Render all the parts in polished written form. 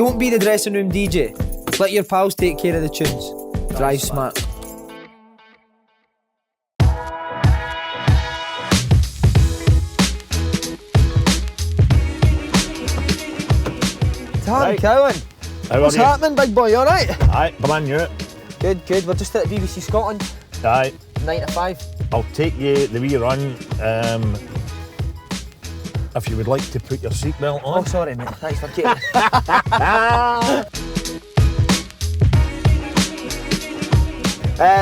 Don't be the dressing room DJ. Let your pals take care of the tunes. Drive smart. Tam Cowan. What's happening, big boy? You alright? Aye, brand new. Good, good. We're just at the BBC Scotland. Aye. 9 to 5. I'll take you the wee run. If you would like to put your seatbelt on. Oh, sorry, mate. Thanks for keeping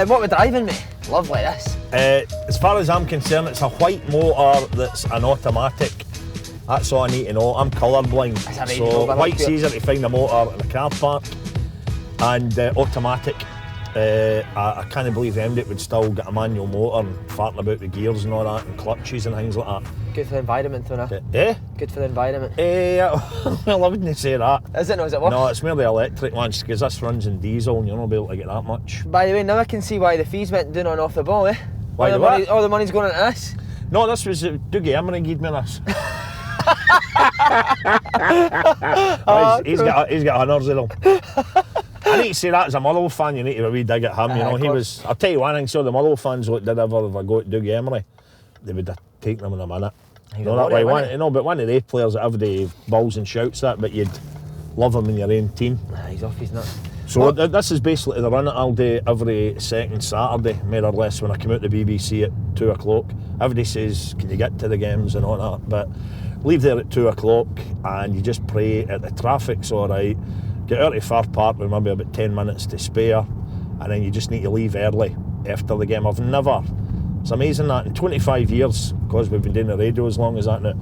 what we're driving, mate? Lovely, this. As far as I'm concerned, it's a white motor that's an automatic. That's all I need to know. I'm colourblind, so white's easier to find a motor in a car park, and automatic. I can't believe MD would still get a manual motor and farting about the gears and all that, and clutches and things like that. Good for the environment, though, no? Eh? Good for the environment. Well, I wouldn't say that. Is it? No, is it worse? No, it's more the electric ones, because this runs in diesel and you're not able to get that much. By the way, now I can see why the fees went down on off the ball, eh? Why all the money's going into this. No, this was Dougie Emery gave me this. He's got honours of them. I need to say that as a Motherwell fan, you need to have a wee dig at him, you know. He was, I'll tell you one thing, so the Motherwell fans what did ever if I go to Dougie Emery, they would have taken him in a minute. No, that way, but one of the players that everybody balls and shouts at, but you'd love him in your own team. He's off his nut. So this is basically the run that I'll do every second Saturday, more or less, when I come out to the BBC at 2 o'clock. Everybody says, can you get to the games and all that, but leave there at 2 o'clock and you just pray that the traffic's alright. Get out of Fir Park with maybe about 10 minutes to spare, and then you just need to leave early after the game. It's amazing that in 25 years, because we've been doing the radio as long as that now,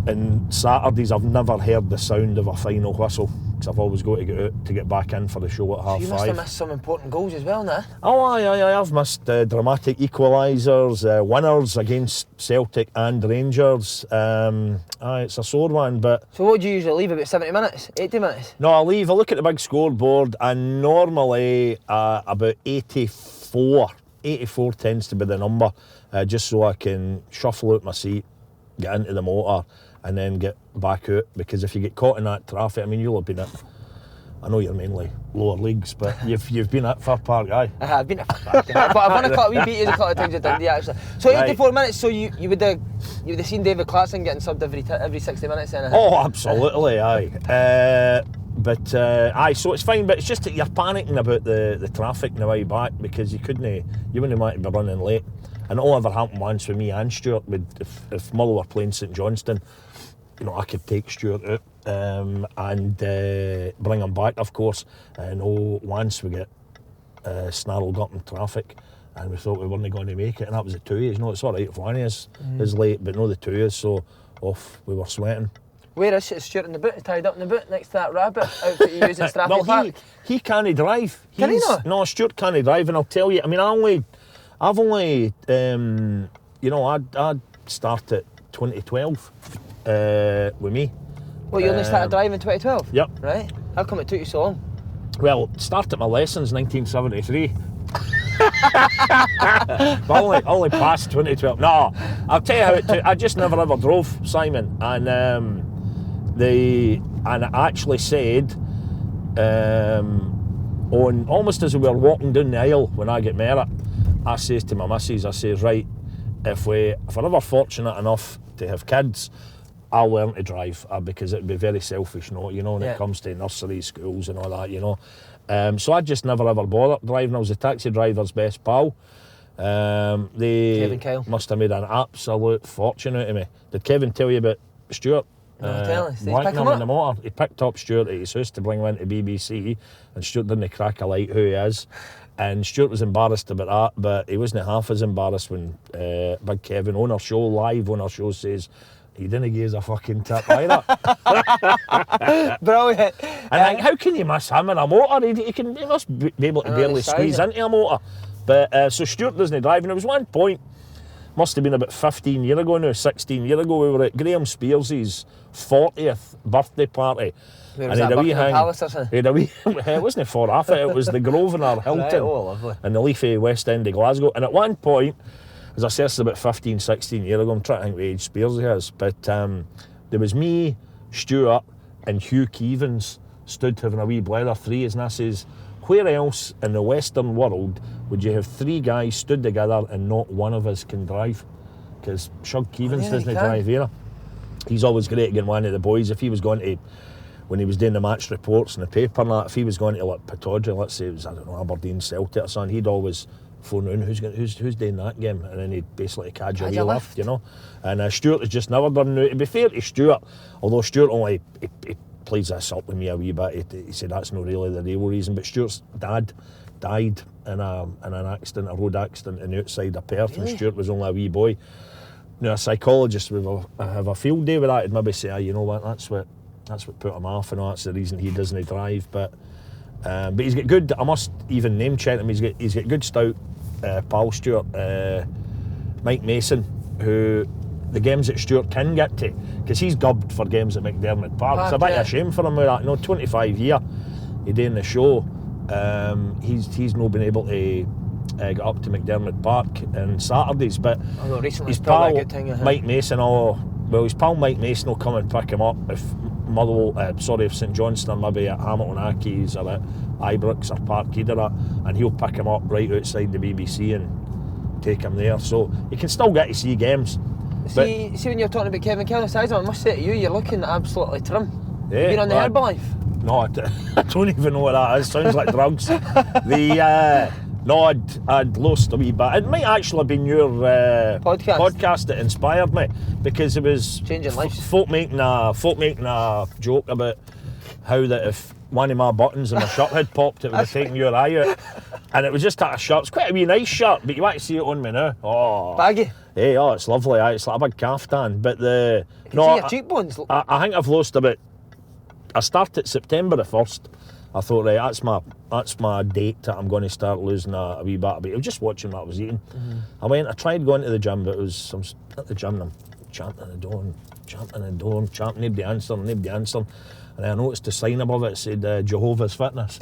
and Saturdays I've never heard the sound of a final whistle, because I've always got to get out to get back in for the show at 5:30. You must have missed some important goals as well, nah? Oh aye, I've missed dramatic equalisers, winners against Celtic and Rangers. It's a sore one, but... So what do you usually leave, about 70 minutes, 80 minutes? No, I look at the big scoreboard, and normally about 84 tends to be the number, just so I can shuffle out my seat, get into the motor, and then get back out, because if you get caught in that traffic, I mean, you'll have been at, I know you're mainly lower leagues, but you've been at Fir Park, aye? I've been at Fir Park, but I've won we beat you a couple of times at Dundee, actually. So 84 minutes, so you would have seen David Clarkson getting subbed every 60 minutes then? Oh, absolutely, aye. So it's fine, but it's just that you're panicking about the traffic on the way back, because you wouldn't want to be running late. And it all ever happened once with me and Stuart. If Motherwell were playing St Johnstone, you know, I could take Stuart out and bring him back, of course. And once we get snarled up in traffic, and we thought we weren't going to make it, and that was the two years. You know, it's all right if one is late, but no, the two years. So off we were sweating. Where is Stuart in the boot? Tied up in the boot next to that rabbit outfit you use at Stratford Park? He can't drive. Can he not? No, Stuart can't drive, and I'll tell you. I mean, I've only, I started 2012 with me. Well, you only started driving in 2012? Yep. Right. How come it took you so long? Well, started my lessons 1973. But only past 2012. No, I'll tell you how it took. I just never ever drove, Simon, and I actually said, on almost as we were walking down the aisle when I get married, I says to my missus, I says, right, if we're ever fortunate enough to have kids, I'll learn to drive, because it'd be very selfish, you know, when it comes to nursery schools and all that, you know. So I just never ever bothered driving. I was the taxi driver's best pal. They Kevin Kyle must have made an absolute fortune out of me. Did Kevin tell you about Stuart? No, tell us. Wanking him in the motor. He picked up Stuart at his house to bring him into BBC, and Stuart didn't crack a light who he is. And Stuart was embarrassed about that, but he wasn't half as embarrassed when Big Kevin live on our show says, he didn't give us a fucking tip either. Brilliant. And how can you miss him in a motor? He must be able to barely squeeze into a motor. But so Stuart doesn't drive, and there was one point, must have been about 15 years ago now, 16 years ago, we were at Graham Spears' 40th birthday party. Where was that, Buckingham Palace or something? It wasn't far off it was the Grosvenor Hilton. Right, lovely. In the leafy West End of Glasgow. And at one point, as I said, this is about 15, 16 years ago, I'm trying to think what age Spears he is, but there was me, Stuart, and Hugh Keevans stood having a wee blether, 3 and I says, where else in the Western world would you have 3 guys stood together and not one of us can drive? Because Shug Keevans doesn't drive either. He's always great again, one of the boys. If he was going to, when he was doing the match reports in the paper and that, if he was going to like Pittodrie, let's say it was, I don't know, Aberdeen, Celtic or something, he'd always phone in, who's doing that game? And then he'd basically cadge a wee lift, you know. And Stuart has just never done it. To be fair to Stuart, although Stuart only, he plays this up with me a wee bit, he said that's not really the real reason, but Stuart's dad died in an accident, a road accident in the outside of Perth, and Stuart was only a wee boy. Now a psychologist would have a field day with that, he'd maybe say, you know what, that's what put him off, and that's the reason he doesn't drive. But he's got good, I must even name check him, he's got good stout pal Stuart, Mike Mason, who the games that Stuart can get to, because he's gubbed for games at McDermott Park. It's a bit of a shame for him with that. 25 year he doing the show. He's not been able to get up to McDermott Park on Saturdays, but his pal Mike Mason, his pal Mike Mason will come and pick him up if Motherwell, if St Johnstone maybe at Hamilton Accies or at Ibrox or Park either, and he'll pick him up right outside the BBC and take him there, so you can still get to see games. See when you're talking about Kevin Kelly's size, I must say to you, you're looking absolutely trim. Yeah, you've been on the Herbalife? No, I don't even know what that is. Sounds like drugs. I'd lost a wee bit. It might actually have been your podcast that inspired me, because it was changing lives. Folk making a joke about how that if one of my buttons in my shirt had popped, it would have taken your eye out. And it was just a shirt. It's quite a wee nice shirt, but you want to see it on me now. Oh, baggy. Hey, it's lovely. It's like a big caftan. But see your cheekbones. I think I've lost about. I started September the 1st. I thought, right, that's my date that I'm going to start losing a wee bit of weight. I was just watching what I was eating. I tried going to the gym, but I'm at the gym and I'm chanting the door, nobody answering. And I noticed the sign above it said Jehovah's Fitness.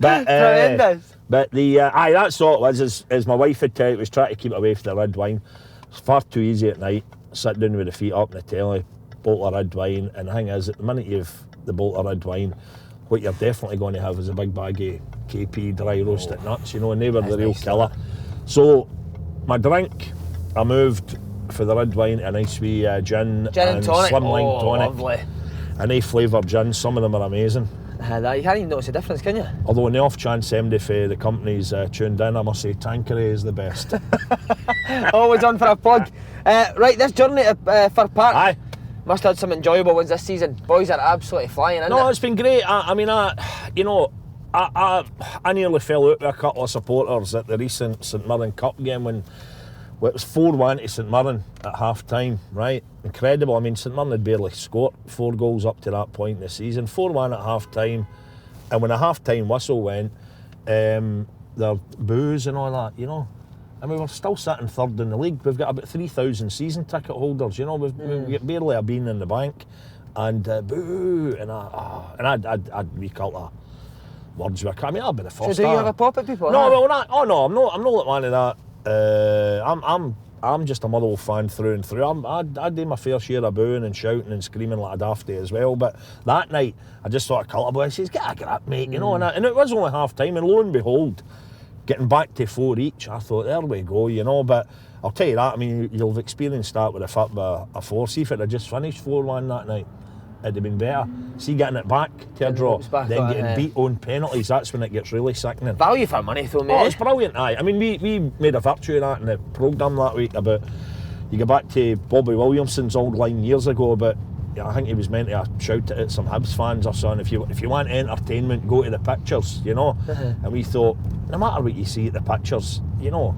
Tremendous. But that's all it was, as my wife had told, was trying to keep away from the red wine. It's far too easy at night, sit down with the feet up in the telly, bolt of red wine, and the thing is, at the minute you've the bolt of red wine, what you're definitely going to have is a big bag of KP dry roasted nuts, and they were the real killer. So my drink, I moved for the red wine a nice wee gin and tonic. slimline tonic. Lovely. And they flavoured gin, some of them are amazing. You can't even notice the difference, can you? Although on the off chance somebody for the company's tuned in, I must say Tanqueray is the best. Always on for a plug. Right, this journey to Fir Park. Aye. Must have had some enjoyable ones this season. Boys are absolutely flying, isn't it? No, it's been great. I nearly fell out with a couple of supporters at the recent St Mirren Cup game when it was 4-1 to St Mirren at half time, right? Incredible. I mean, St Mirren had barely scored 4 goals up to that point in the season. 4-1 at half time, and when a half time whistle went, there boos and all that, And we were still sitting third in the league. We've got about 3,000 season ticket holders, we've got barely a bean in the bank. And boo, and I'd recall that. Words were coming. I'll be the first. So do you have a pop at people? No, well, I'm not like one of that. I'm just a Motherwell fan through and through. I do my fair share of booing and shouting and screaming like a dafty as well. But that night, I just thought a couple of boys says, "Get a grip, mate," and it was only half time, and lo and behold, getting back to 4 each, I thought, there we go, But I'll tell you that, I mean, you'll have experienced that with a 4. See if it had just finished 4-1 that night, it'd have been better. See, getting it back to a draw, then getting beat on penalties, that's when it gets really sickening. Value for money though, mate. Oh, it's brilliant, aye. I mean, we made a virtue of that in the programme that week about, you go back to Bobby Williamson's old line years ago about, I think he was meant to shout at some Hibs fans or something, if you want entertainment, go to the pictures, And we thought, no matter what you see at the pictures,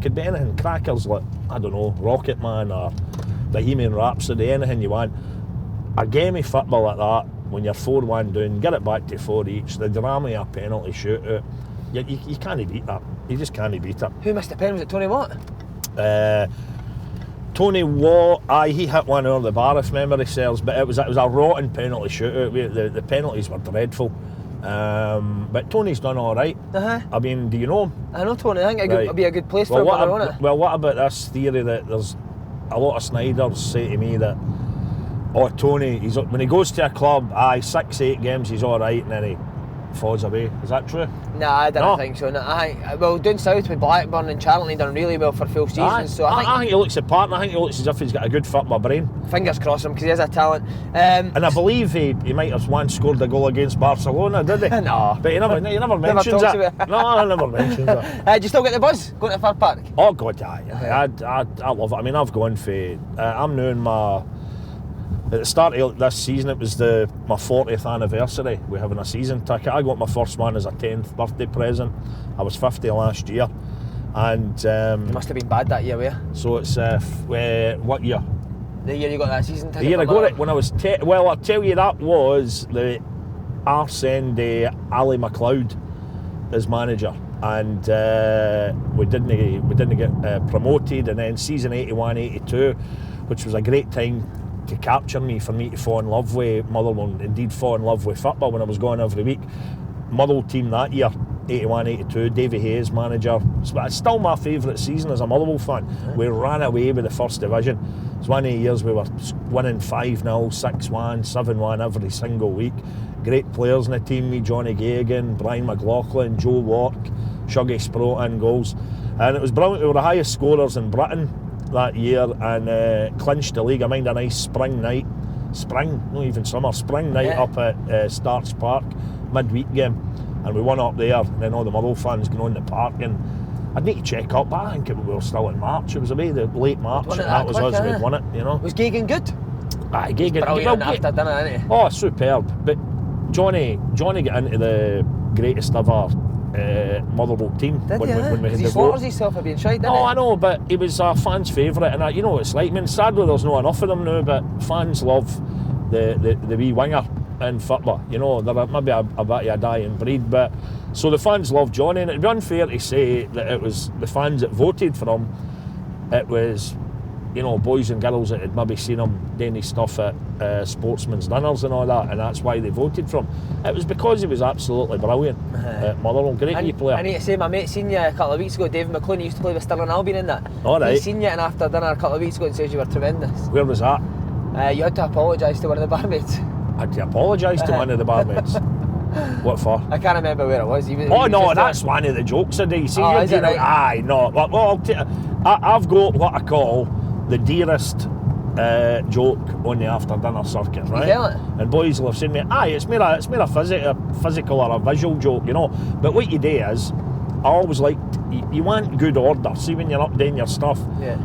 could be anything, crackers like, I don't know, Rocket Man or Bohemian Rhapsody, anything you want. A game of football like that, when you're 4-1 down, get it back to 4 each, the drama of a penalty shootout, you can't beat that. You just can't beat it. Who missed the pen? Was it Tony Watt? Tony Watt, he hit one over the bar if memory serves, but it was a rotten penalty shootout. The penalties were dreadful. But Tony's done all right. I mean, do you know him? I know Tony. I think it'd be a good place for him, wouldn't it? Well, what about this theory that there's a lot of Snyders say to me that Oh, Tony, when he goes to a club, 6-8 games, he's all right, and then he falls away. Is that true? Nah, I don't think so. No, well, down south with Blackburn and Charlton, he done really well for full seasons. So I think he looks the part, and I think he looks as if he's got a good football brain. Fingers crossed him, because he has a talent. And I believe he might have once scored a goal against Barcelona, did he? No. But he never mentions it. No, he never mentions it. Do you still get the buzz going to Fir Park? Oh God, I love it. I mean, I've gone for. I'm now in my. At the start of this season, it was my 40th anniversary. We're having a season ticket. I got my first one as a 10th birthday present. I was 50 last year, and you must have been bad that year, were you? So it's what year? The year you got that season ticket. The year I got it when I was well, I'll tell you, that was the Arsene Ali McLeod as manager, and we didn't get promoted, and then season 81-82, which was a great time to capture me, for me to fall in love with Motherwell, and indeed fall in love with football when I was going every week. Motherwell team that year, 81-82, Davy Hayes manager. It's still my favourite season as a Motherwell fan. We ran away with the first division. It's one of the years we were winning 5-0, 6-1, 7-1 every single week. Great players in the team, me, Johnny Gagan, Brian McLaughlin, Joe Wark, Shuggy Sprout in goals. And it was brilliant. We were the highest scorers in Britain that year, and clinched the league. I mind a nice spring night, not even summer, spring night up at Starks Park, midweek game, and we won up there, and then all the Motherwell fans going on the park, and I'd need to check up, but I think we were still in March. It was away the late March, and that was us who'd won it, you know. Was Gagan good? Aye, Gagan. Brilliant after dinner, isn't he? Oh, superb. But Johnny got into the greatest ever Motherwell team. Did he slaughters himself for being shite, didn't he? Oh, I know, but he was a fan's favourite, and you know what it's like. I mean, sadly there's not enough of them now, but fans love the wee winger in football. You know, they're maybe a bit of a dying breed, but so the fans love Johnny, and it'd be unfair to say that it was the fans that voted for him. It was, you know, boys and girls that had maybe seen him doing his stuff at sportsmen's dinners and all that, and that's why they voted for him. It was because he was absolutely brilliant at Motherwell. Great wee player. I need to say, my mate seen you a couple of weeks ago, David McLean. He used to play with Stirling Albion in that. All right. He seen you and after dinner a couple of weeks ago and says you were tremendous. Where was that? You had to apologise to one of the barmaids. I had to apologise to one of the barmaids. What for? I can't remember where it was. That's one of the jokes I do. See, is it right? Aye, no. Well, I've got what I call the dearest joke on the after dinner circuit, right? You tell it? And boys will have seen me. Aye, it's more a physical or a visual joke, you know. But what you do is, I always like, you want good order. See, when you're up doing your stuff,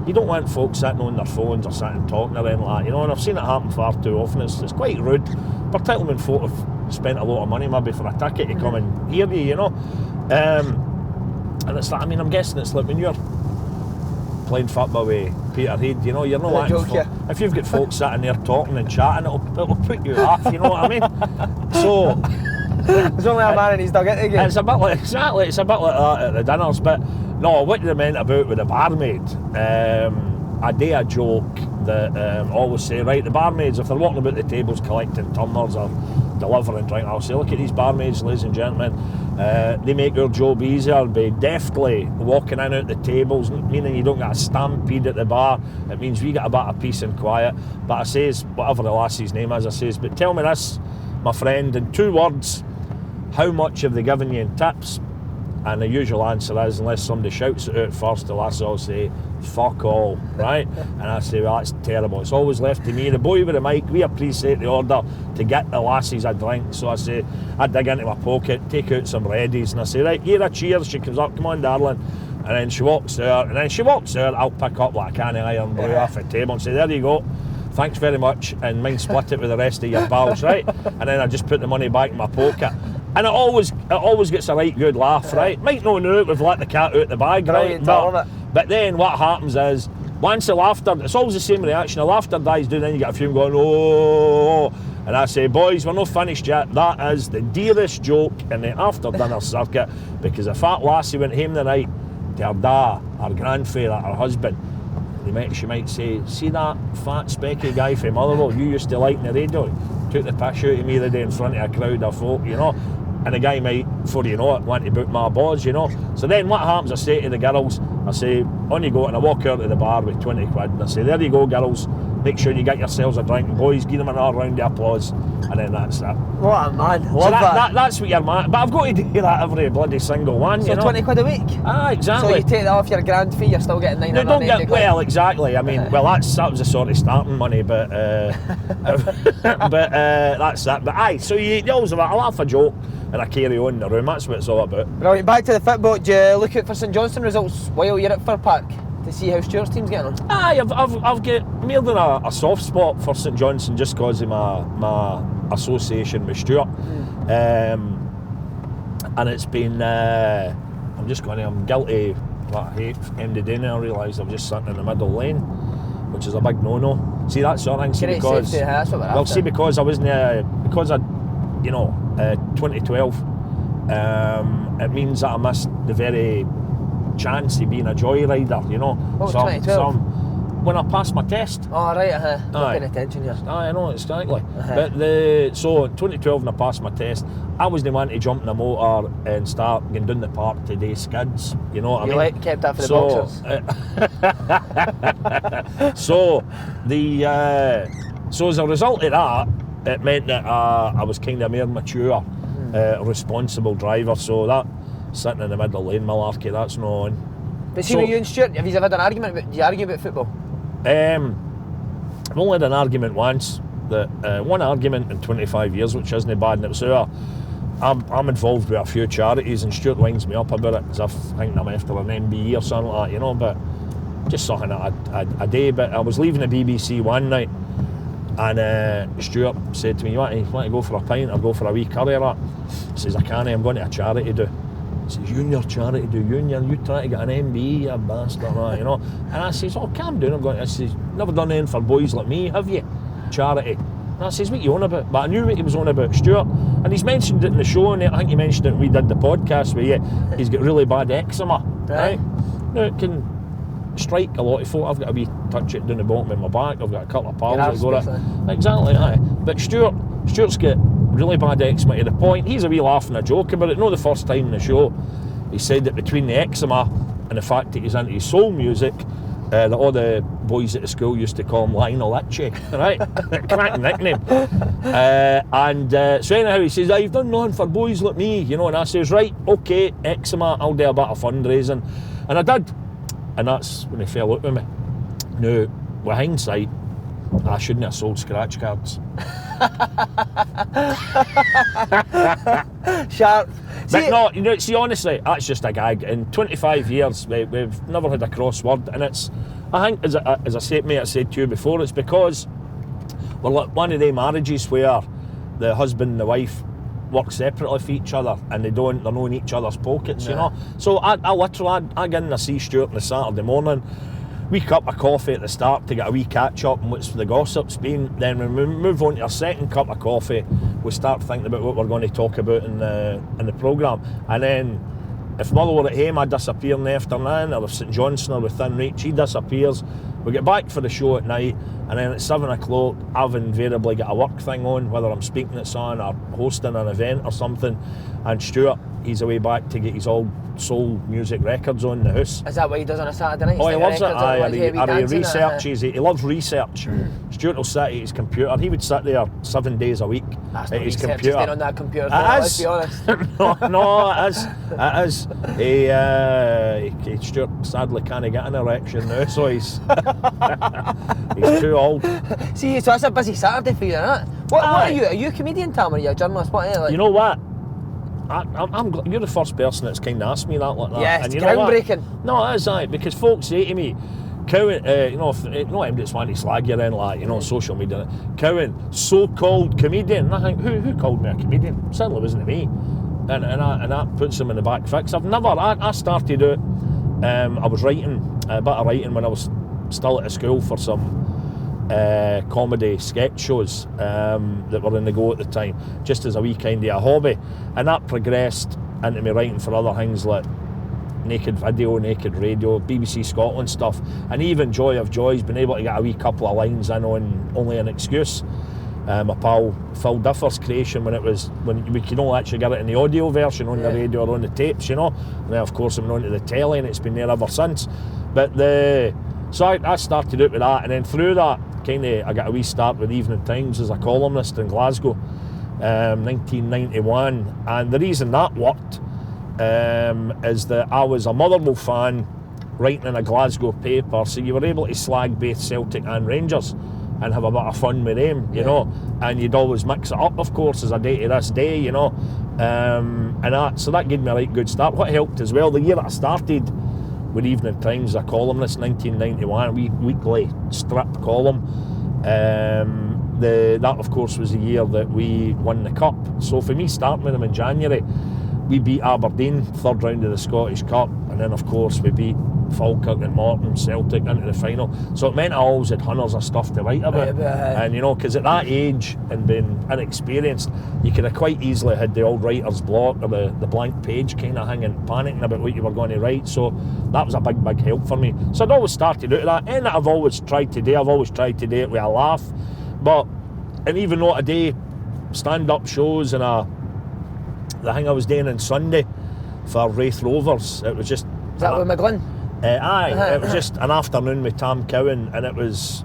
you don't want folks sitting on their phones or sitting talking or anything like that, you know. And I've sseen it happen far too often. It's quite rude, particularly when folk have spent a lot of money maybe for a ticket to come and hear you, you know. And it's like, I mean, I'm guessing it's like when you're playing football with Peterhead, you know, you're not wanting if you've got folks sitting there talking and chatting, it'll put you off, you know what I mean? So there's only a man in his dug it again. It's a bit like that at the dinners. But no, what they meant about with the barmaid, I do a joke that always say, right, the barmaids, if they're walking about the tables collecting tumblers or delivering drink, I'll say, look at these barmaids, ladies and gentlemen, they make your job easier by deftly walking in out the tables, meaning you don't get a stampede at the bar. It means we get a bit of peace and quiet. But I says, whatever the lassie's name is, I says, but tell me this, my friend, in 2 words, how much have they given you in tips? And the usual answer is, unless somebody shouts it out first, the lassie will say, fuck all, right? And I say, well, that's terrible. It's always left to me. The boy with the mic, we appreciate the order to get the lassies a drink. So I say, I dig into my pocket, take out some Reddies, and I say, right, here a cheers. She comes up, come on, darling. And then she walks out, I'll pick up like a can of iron brew off the table and say, there you go. Thanks very much, and mind split it with the rest of your pals, right? And then I just put the money back in my pocket. And it always gets a right good laugh, right? Might not know it, we've let the cat out the bag, right? But then what happens is, once the laughter, it's always the same reaction, the laughter dies down, then you get a few going, oh, and I say, boys, we're not finished yet. That is the dearest joke in the after dinner circuit, because a fat lassie went home the night to her da, her grandfather, her husband. She might say, see that fat specky guy from Motherwell you used to like in the radio? Took the piss out of me the day in front of a crowd of folk, you know. And the guy might, before you know it, want to book my boards, you know. So then what happens, I say to the girls, I say, on you go, and I walk out of the bar with 20 quid, and I say, there you go, girls, make sure you get yourselves a drink, and boys, give them another round of applause, and then that's it. What a man, love So that. that's what you're man. But I've got to do that every bloody single one, So you know. 20 quid a week? Ah, exactly. So you take that off your grand fee, you're still getting 990 No, don't get, quid. well, exactly. I mean, well, that was the sort of starting money, but but that's that. But aye, so you always have a laugh, a joke, and I carry on in the room. That's what it's all about. Brilliant. Back to the football. Do you look out for St Johnstone results while you're at Fir Park to see how Stuart's team's getting on? Aye, I've got more than a soft spot for St Johnstone just because of my association with Stuart. And it's been, I'm guilty, what I hate, end of day now, I realise I've just sat in the middle lane, which is a big no-no. See, that sort of thing, see, Great because, safety, that's what we're after. see, because I wasn't, because I, 2012, it means that I missed the very chance of being a joyrider, you know. What was 2012? When I passed my test. Oh, right, not Aye. paying attention here. I know, exactly. But so in 2012 when I passed my test, I was the one to jump in the motor and start going down the park to do skids, you know what I mean? You kept that for the boxers. So as a result of that, it meant that I was kind of more mature, responsible driver, so that sitting in the middle lane malarkey, that's no on. But see, with you and Stuart, have you ever had an argument? Do you argue about football? I've only had an argument once, one argument in 25 years, which isn't bad, and it was I'm involved with a few charities, and Stuart winds me up about it because I think I'm after an MBE or something like that, you know, but just something that I do. But I was leaving the BBC one night, and Stuart said to me, you want to go for a pint or go for a wee curry or that? He says, I can't, I'm going to a charity do. He says, you and your charity do, you trying to get an MBE, you bastard, you know. And I says, oh, calm down. I says, never done anything for boys like me, have you? Charity. And I says, what you on about? But I knew what he was on about, Stuart. And he's mentioned it in the show, and I think he mentioned it when we did the podcast with you. He's got really bad eczema, right? Now, it can strike a lot of folk. I've got a wee touch it down the bottom of my back. I've got a couple of pals that go it. Exactly, aye. But Stuart's got really bad eczema to the point. He's a wee laugh and a joke about it. No, the first time in the show, he said that between the eczema and the fact that he's into his soul music, that all the boys at the school used to call him Lionel Itchy, right? Cracking nickname. So anyhow, he says, you've done nothing for boys like me, you know. And I says, right, okay, eczema, I'll do a bit of fundraising. And I did. And that's when he fell out with me. Now, with hindsight, I shouldn't have sold scratch cards. Sharp. But no, you know, see, honestly, that's just a gag. In 25 years, we've never had a crossword, and it's, I think, as I said to you before, it's because we're like one of the marriages where the husband and the wife work separately for each other, and they're not in each other's pockets, you know. So I literally get in to see Stuart on the Saturday morning, wee cup of coffee at the start to get a wee catch up on what's the gossip's been. Then when we move on to our second cup of coffee, we start thinking about what we're going to talk about in the programme. And then if Motherwell at home, I disappear in the afternoon, or if St Johnstone are within reach, he disappears. We get back for the show at night, and then at 7 o'clock I've invariably got a work thing on, whether I'm speaking at someone or hosting an event or something, and Stuart, he's away back to get his old soul music records on in the house. Is that what he does on a Saturday night? Oh, he loves it. He He researches. He loves research. Stuart will sit at his computer. He would sit there 7 days a week at his computer. On that computer. Let's be honest. no, it is. Stuart sadly can't get an erection now, so he's too old. See, so that's a busy Saturday for you, isn't it? What are you? Are you a comedian, Tam, or are you a journalist? What are you like? You know what? You're the first person that's kind of asked me that like that. Yes, and it's you know groundbreaking. No, it is, right, because folks say to me, Cowan, I'm just wanting to slag you in, like, you know, social media. Cowan, so-called comedian. And I think, who called me a comedian? Certainly wasn't me. And that puts them in the back fix. I started out, I was writing a bit of writing when I was still at school for some comedy sketch shows that were in the go at the time, just as a wee kind of a hobby, and that progressed into me writing for other things like Naked Video, Naked Radio, BBC Scotland stuff, and even Joy of Joy's been able to get a wee couple of lines in on Only an Excuse, my pal Phil Differ's creation, when we could only actually get it in the audio version on the radio or on the tapes, you know. And then of course it went on to the telly, and it's been there ever since. But so I started out with that, and then through that I got a wee start with Evening Times as a columnist in Glasgow, 1991, and the reason that worked is that I was a Motherwell fan writing in a Glasgow paper, so you were able to slag both Celtic and Rangers and have a bit of fun with them, you know, and you'd always mix it up, of course, as I do to this day, you know, so that gave me a right good start. What helped as well, the year that I started with Evening Times as a columnist, 1991, a weekly strip column, that of course was the year that we won the Cup. So for me, starting with them in January, we beat Aberdeen, third round of the Scottish Cup, and then of course we beat Falkirk and Morton, Celtic into the final. So it meant I always had hundreds of stuff to write about. And you know, because at that age and being inexperienced, you could have quite easily had the old writer's block or the blank page kind of hanging, panicking about what you were going to write. So that was a big help for me. So I'd always started out of that, and I've always tried to do it with a laugh. And even though today, stand-up shows and the thing I was doing on Sunday for Wraith Rovers, it was just... Is that with McGlynn? It was just an afternoon with Tam Cowan, and it was,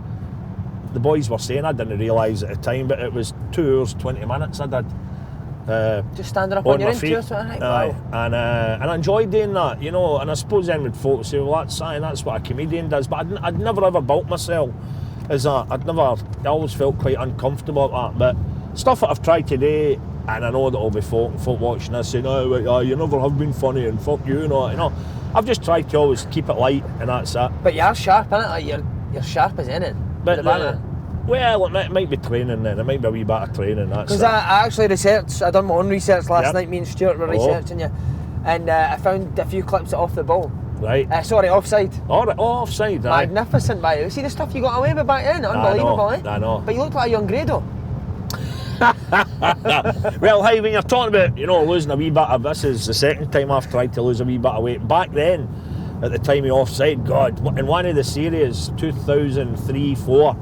the boys were saying, I didn't realise at the time, but it was 2 hours 20 minutes I did. Just standing up on your own, 2 hours 20 minutes? Wow. And I enjoyed doing that, you know, and I suppose then would folk say, well, that's what a comedian does, but I'd never ever built myself as that. I always felt quite uncomfortable at that, but stuff that I've tried today, and I know that there'll be folk watching this saying, you never have been funny and fuck you, you know. I've just tried to always keep it light, and that's it. But you're sharp, innit? Like you're sharp as anything. But well, it might be training then. It might be a wee bit of training. Because I actually researched. I done my own research last night. Me and Stuart were researching you, and I found a few clips off the ball. Right. Sorry, offside. All right, offside. Magnificent, by the way. See the stuff you got away with back then. Unbelievable, I know. But you look like a young Grado. Well, hey, when you're talking about, you know, losing a wee bit of, this is the second time I've tried to lose a wee bit of weight. Back then, at the time of offside, God, in one of the series, 2003-04,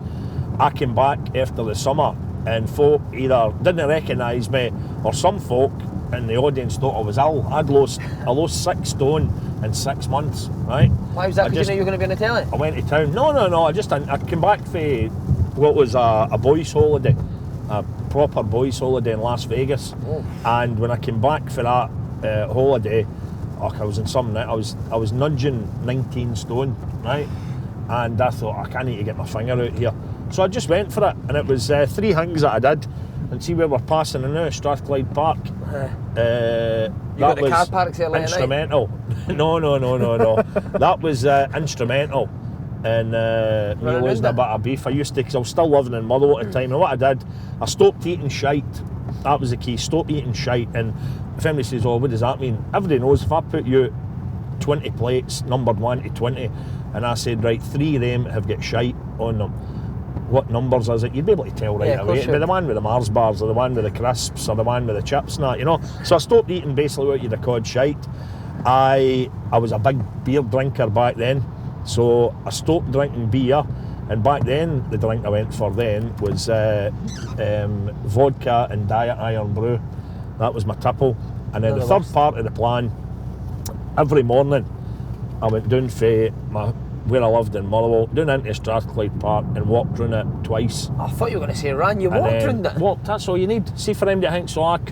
I came back after the summer, and folk either didn't recognise me, or some folk in the audience thought I was ill. I lost 6 stone in 6 months, right? Why was that? Because you knew you were going to be on the telly? I went to town. No. I came back for what was a boys' holiday. A proper boys' holiday in Las Vegas, and when I came back for that holiday, I was in something. I was nudging 19 stone, right? And I thought, I need to get my finger out here, so I just went for it, and it was 3 things that I did. And see where we're passing in now, Strathclyde Park. That was car parks there instrumental. No. That was instrumental. And me losing a bit of beef. I used to, because I was still living in Motherwell at the time, and what I did, I stopped eating shite. That was the key, stop eating shite. And if anybody says, oh, what does that mean? Everybody knows, if I put you 20 plates, numbered 1 to 20, and I said, right, 3 of them have got shite on them, what numbers is it? You'd be able to tell right away. It'd be the one with the Mars bars, or the one with the crisps, or the one with the chips and that, you know. So I stopped eating basically what you'd have called shite. I was a big beer drinker back then, so I stopped drinking beer, and back then the drink I went for then was vodka and Diet Iron Brew. That was my tipple. And then the third part of the plan, every morning I went down for where I lived in Motherwell, down into Strathclyde Park and walked round it twice. I thought you were going to say ran, you walked round it? Walked, that's all you need. See, for anybody that thinks, so I'm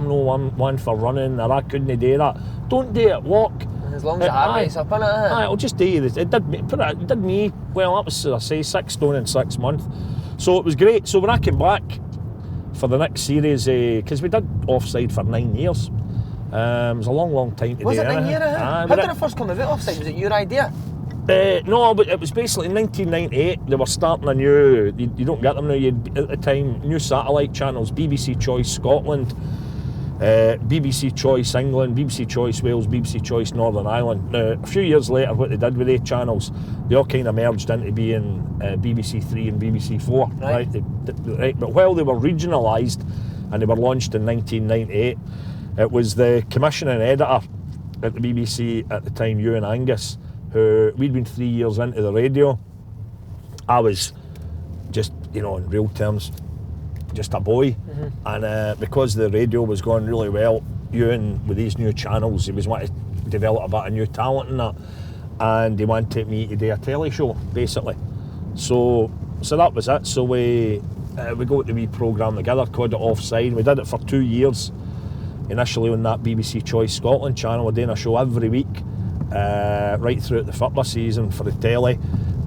no one for running, or I couldn't do that. Don't do it, walk. As long as the heart rate's up, innit? I'll just do it. It did me, well, that was, I say, 6 stone in 6 months. So it was great. So when I came back for the next series, because we did offside for 9 years, it was a long time to do. Was it 9 years? How did it first come about offside? Was it your idea? No, but it was basically in 1998. They were starting a new, you don't get them now, at the time, new satellite channels, BBC Choice Scotland, BBC Choice England, BBC Choice Wales, BBC Choice Northern Ireland. Now, a few years later, what they did with these channels, they all kind of merged into being BBC 3 and BBC 4, right? But while they were regionalised and they were launched in 1998, it was the commissioning editor at the BBC at the time, Ewan Angus, who we'd been 3 years into the radio. I was just, in real terms, just a boy. And because the radio was going really well, Ewan, with these new channels, he was wanting to develop a bit of new talent in that, and he wanted me to do a telly show, basically. So so that was it. So we got the wee programme together, called it Offside. We did it for 2 years. Initially on that BBC Choice Scotland channel, we're doing a show every week, right throughout the football season for the telly.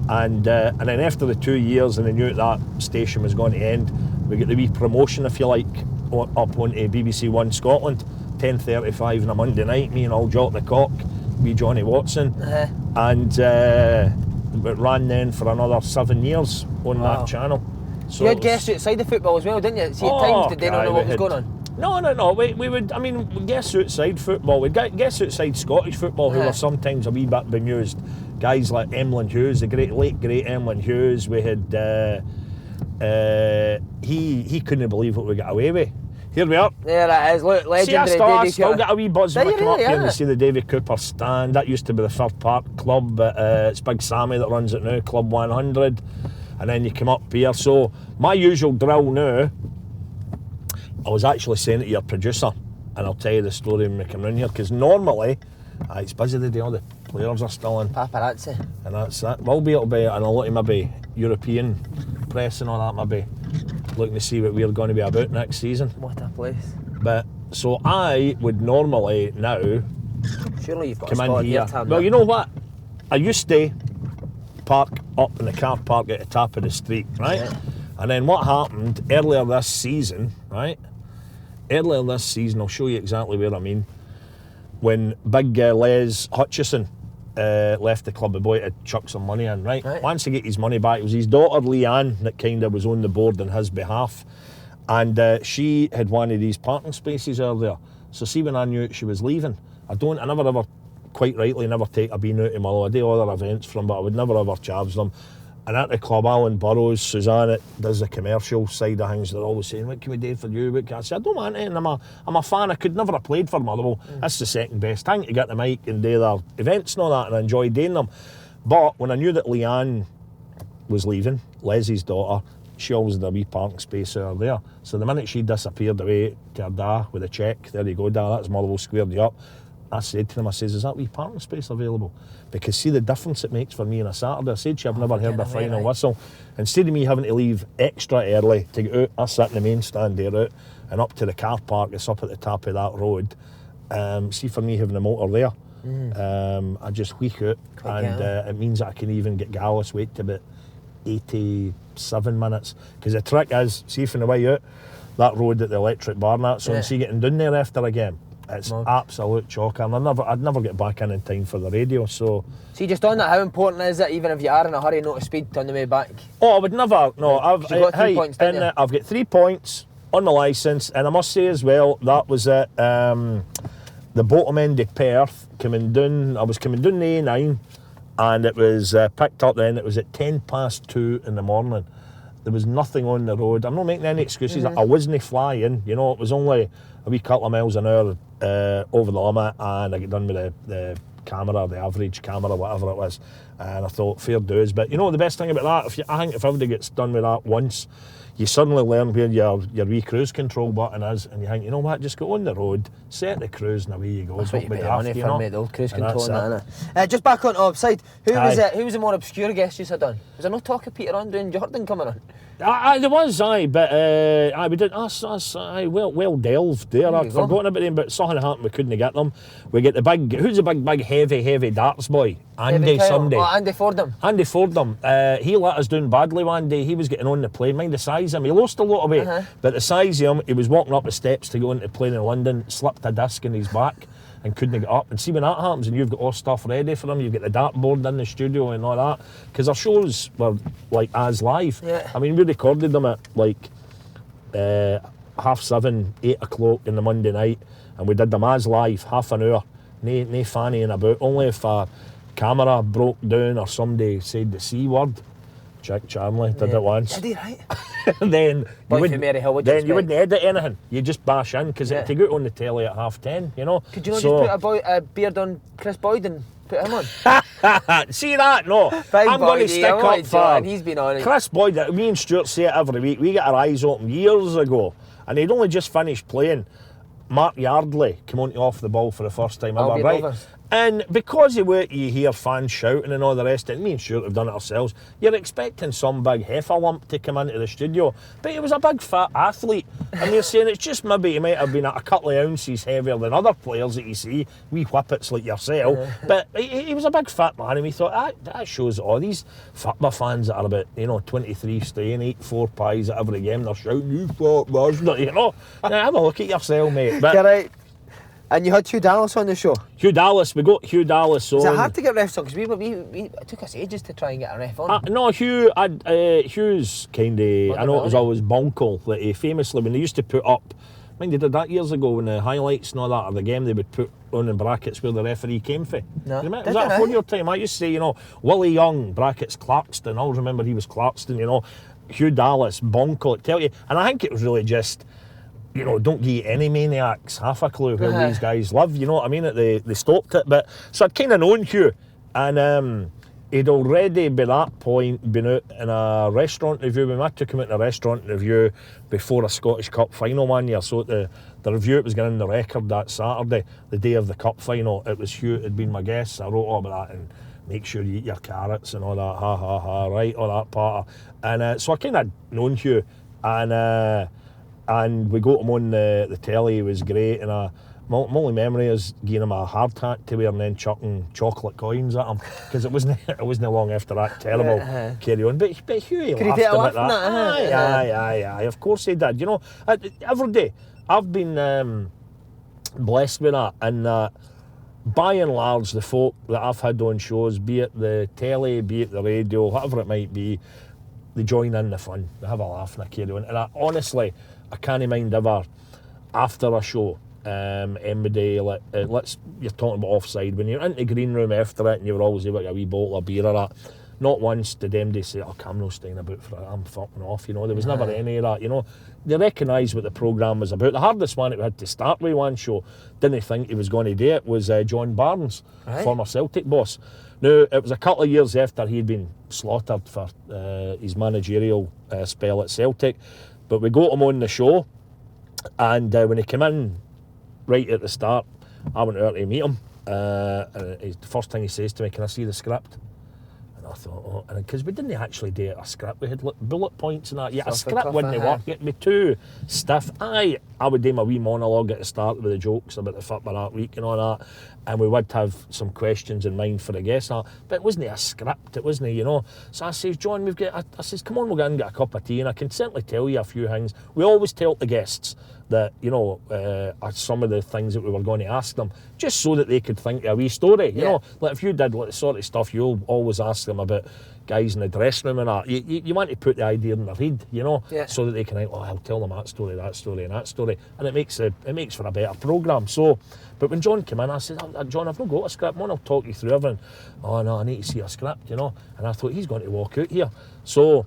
And then after the 2 years, and they knew that station was going to end, we got the wee promotion, if you like, up onto BBC One Scotland, 10:35 on a Monday night. Me and old Jock the Cock, wee Johnny Watson, and it ran then for another 7 years on that channel. So you had guests outside the football as well, didn't you? See, at times did they not know what was going on? No. We would. I mean, guests outside football. We'd get guests outside Scottish football who were sometimes a wee bit bemused. Guys like Emlyn Hughes, the late great Emlyn Hughes. We had. He couldn't believe what we got away with. Here we are. There it is. Look, legendary. See, I still get a wee buzz when I come up here and yeah. see the David Cooper stand. That used to be the Fir Park club, but it's Big Sammy that runs it now, Club 100. And then you come up here. So my usual drill now, I was actually saying it to your producer, and I'll tell you the story when we come round here, because normally, it's busy the day, all the players are still in. Paparazzi. And that's it. Will be, it'll be, and a lot of maybe European press and all that, maybe looking to see what we're going to be about next season. What a place. But, so I would normally now surely you've got come a spot in here. Tam, Well, you know what? I used to park up in the car park at the top of the street, right? Yeah. And then what happened earlier this season, right? Earlier this season, I'll show you exactly where I mean. When big Les Hutchison left the club, the boy had chucked some money in, right? Once he get his money back, it was his daughter Leanne that kind of was on the board on his behalf. And she had one of these parking spaces earlier. So see, when I knew she was leaving, I never ever, quite rightly, never take a bean out of Motherwell. I do other events for them, but I would never ever charge them. And at the club, Alan Burrows, Suzanne, that does the commercial side of things, they're always saying, what can we do for you? What can I say? I don't want anything. I'm a fan. I could never have played for Motherwell. That's the second best thing, to get the mic and do their events and all that, and I enjoy doing them. But when I knew that Leanne was leaving, Leslie's daughter, she always had a wee parking space over there. So the minute she disappeared away to her dad with a cheque, there you go, Dad, that's Motherwell squared you up. I said to them, I says, is that wee parking space available? Because see the difference it makes for me on a Saturday. I said to you, I've never heard the final whistle. Instead of me having to leave extra early to get out, I sit in the main stand there out and up to the car park that's up at the top of that road. See, for me having a motor there, I just wheek out, and it means that I can even get Gallus wait to about 87 minutes. Because the trick is, see from the way out, that road at the electric barn, that, so see getting down there after a game. It's absolute chalk, and I'd never get back in time for the radio. So, see, just on that, how important is it, even if you are in a hurry, not to speed on the way back? Oh, I would never. No, I've got 3 points. I've got 3 points on my licence, and I must say as well that was at the bottom end of Perth. Coming down, I was coming down the A9, and it was picked up. Then it was at 2:10 in the morning. There was nothing on the road. I'm not making any excuses. I wasn't flying. You know, it was only a wee couple of miles an hour over the limit, and I got done with the camera, the average camera, whatever it was, and I thought, fair dues. But you know, the best thing about that, I think if everybody gets done with that once, you suddenly learn where your wee cruise control button is, and you think, you know what, just go on the road, set the cruise, and away you go. That's what you pay money for, mate, the old cruise control and that. Just back on Offside, who was the more obscure guest you had done? Was there no talk of Peter Andre and Jordan coming on? There was, but we did. Well delved there. I'd forgotten about them, but something happened. We couldn't get them. We get the big. Who's the big, heavy darts boy? Andy Sunday. Oh, Andy Fordham. Andy Fordham. He let us down badly one day. He was getting on the plane. Mind the size of him. He lost a lot of weight, but the size of him, he was walking up the steps to go into the plane in London, slipped a disc in his back, and couldn't get up. And see, when that happens and you've got all stuff ready for them, you've got the dartboard in the studio and all that, because our shows were like as live. I mean, we recorded them at like 7:30, 8 o'clock in the Monday night, and we did them as live, half an hour, no fannying about. Only if a camera broke down or somebody said the C word. Jack Charnley did it once. Did he, right? Then you wouldn't edit anything. You just bash in, because to go on the telly at 10:30, you know. Could you not just put a beard on Chris Boyd and put him on? See that? No. I'm going to stick up for he's been on it. Chris Boyd. Me and Stuart say it every week. We got our eyes open years ago, and he'd only just finished playing. Mark Yardley came on to off the ball for the first time ever, right? And because of what you hear fans shouting and all the rest of it, me and Stuart have done it ourselves, you're expecting some big heifer lump to come into the studio. But he was a big fat athlete. And you're saying it's just maybe he might have been a couple of ounces heavier than other players that you see, wee whippets like yourself. But he was a big fat man, and we thought, that shows all these football fans that are about, 23 staying, eat 4 pies at every game, they're shouting, you fat bastard, Now, have a look at yourself, mate. But, right. And you had Hugh Dallas on the show. Hugh Dallas, we got Hugh Dallas on. Was it hard to get refs on? Because it took us ages to try and get a ref on. No, Hugh's kind of, I know it was always Bonkle, that he famously, when they used to put up, I mean, they did that years ago when the highlights and all that of the game, they would put on in brackets where the referee came from. No. Was that before your time? I used to say, Willie Young, brackets Clarkston, I always remember he was Clarkston, Hugh Dallas, Bonkle, tell you, and I think it was really just, don't give any maniacs half a clue where these guys live, you know what I mean? They stopped it, but so I'd kind of known Hugh, and he'd already by that point been out in a restaurant review. When I took him out in a restaurant review before a Scottish Cup final one year, so the review it was getting the record that Saturday, the day of the Cup final, it was Hugh had been my guest. So I wrote all about that and make sure you eat your carrots and all that, right, all that part. And so I kind of known Hugh, and we got him on the telly. He was great, and my only memory is giving him a hard hat to wear and then chucking chocolate coins at him, because it wasn't long after that terrible carry on. But Hughie laughed about that. Aye, of course he did. Every day I've been blessed with that, and by and large the folk that I've had on shows, be it the telly, be it the radio, whatever it might be, they join in the fun, they have a laugh and a carry on. And I can't mind ever after a show, anybody, you're talking about offside, when you're in the green room after it and you were always able to get a wee bottle of beer or that, not once did anybody say, I'm not staying about for it, I'm fucking off, there was never any of that, They recognised what the programme was about. The hardest one that we had to start with one show, didn't think he was going to do it, was John Barnes, former Celtic boss. Now, it was a couple of years after he'd been slaughtered for his managerial spell at Celtic, but we got him on the show, and when he came in right at the start, I went out to meet him, and the first thing he says to me, can I see the script? And I thought, because we didn't actually do a script, we had bullet points and that. Yeah, a script wouldn't work, it'd be too stiff. I would do my wee monologue at the start with the jokes about the football that week and all that, and we would have some questions in mind for the guests, but it wasn't a script, it wasn't, So I says, John, I says, come on, we'll go and get a cup of tea, and I can certainly tell you a few things. We always tell the guests that, some of the things that we were going to ask them, just so that they could think of a wee story, like if you did the sort of stuff, you'll always ask them about guys in the dressing room and that. You want to put the idea in their head, so that they can think, I'll tell them that story, and that story, and it makes for a better programme. So, but when John came in, I said, John, I've not got a script, I'll talk you through everything. Oh no, I need to see a script, and I thought, he's going to walk out here. So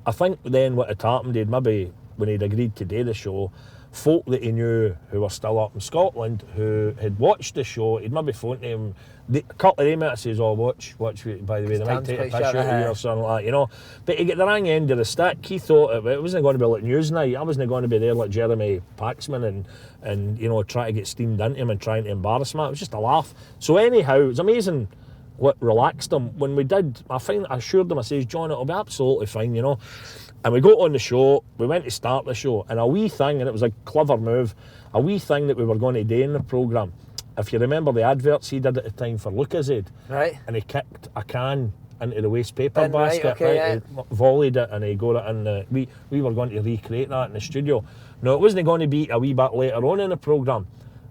I think then what had happened, maybe when he'd agreed to do the show, folk that he knew who were still up in Scotland, who had watched the show, he'd maybe phoned him. A couple of them might say, watch, by the way, they might take a piss out of you or something like that, But he get the wrong end of the stick. He thought it wasn't going to be like Newsnight. I wasn't going to be there like Jeremy Paxman and trying to get steamed into him and trying to embarrass him. It was just a laugh. So anyhow, it was amazing what relaxed him. When we did, I assured him, I says, John, it'll be absolutely fine, And we got on the show, we went to start the show, and a wee thing, and it was a clever move, a wee thing that we were going to do in the programme. If you remember the adverts he did at the time for Lucozade, right, and he kicked a can into the waste paper basket, he volleyed it, and he got it in we were going to recreate that in the studio. No, it wasn't going to be a wee bit later on in the programme,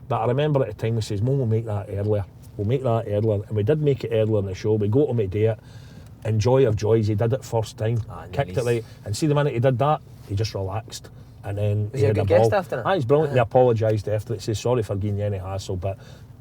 but I remember at the time he says, Mum, we'll make that earlier. And we did make it earlier in the show. We got him to do it. And joy of joys, he did it first time, kicked it right, and see the minute he did that, he just relaxed, and then was he a good guest after it? He's brilliant. He apologised after it, says sorry for giving you any hassle, but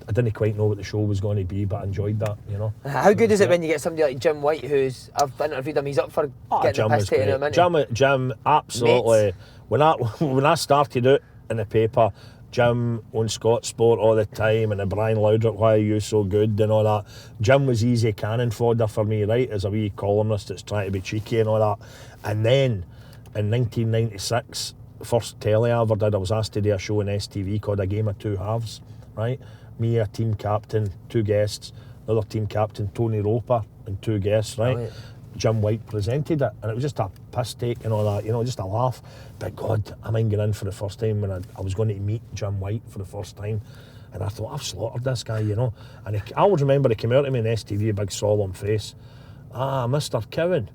I didn't quite know what the show was going to be, but I enjoyed that, How good is it when you get somebody like Jim White, who's, I've interviewed him, he's up for getting the piss taken out of him, Jim, absolutely. When I started out in the paper, Jim on Scott Sport all the time, and the Brian Laudrup, why are you so good and all that. Jim was easy cannon fodder for me, right, as a wee columnist that's trying to be cheeky and all that. And then in 1996, first telly I ever did, I was asked to do a show on STV called A Game of Two Halves, right? me, a team captain, 2 guests, another team captain, Tony Roper, and 2 guests, right? Right. Jim White presented it, and it was just a piss take and all that, you know, just a laugh. But God, I mind getting in for the first time when I was going to meet Jim White for the first time, and I thought, I've slaughtered this guy, you know. And I always remember he came out to me in STV, a big solemn face. Mr. Cowan.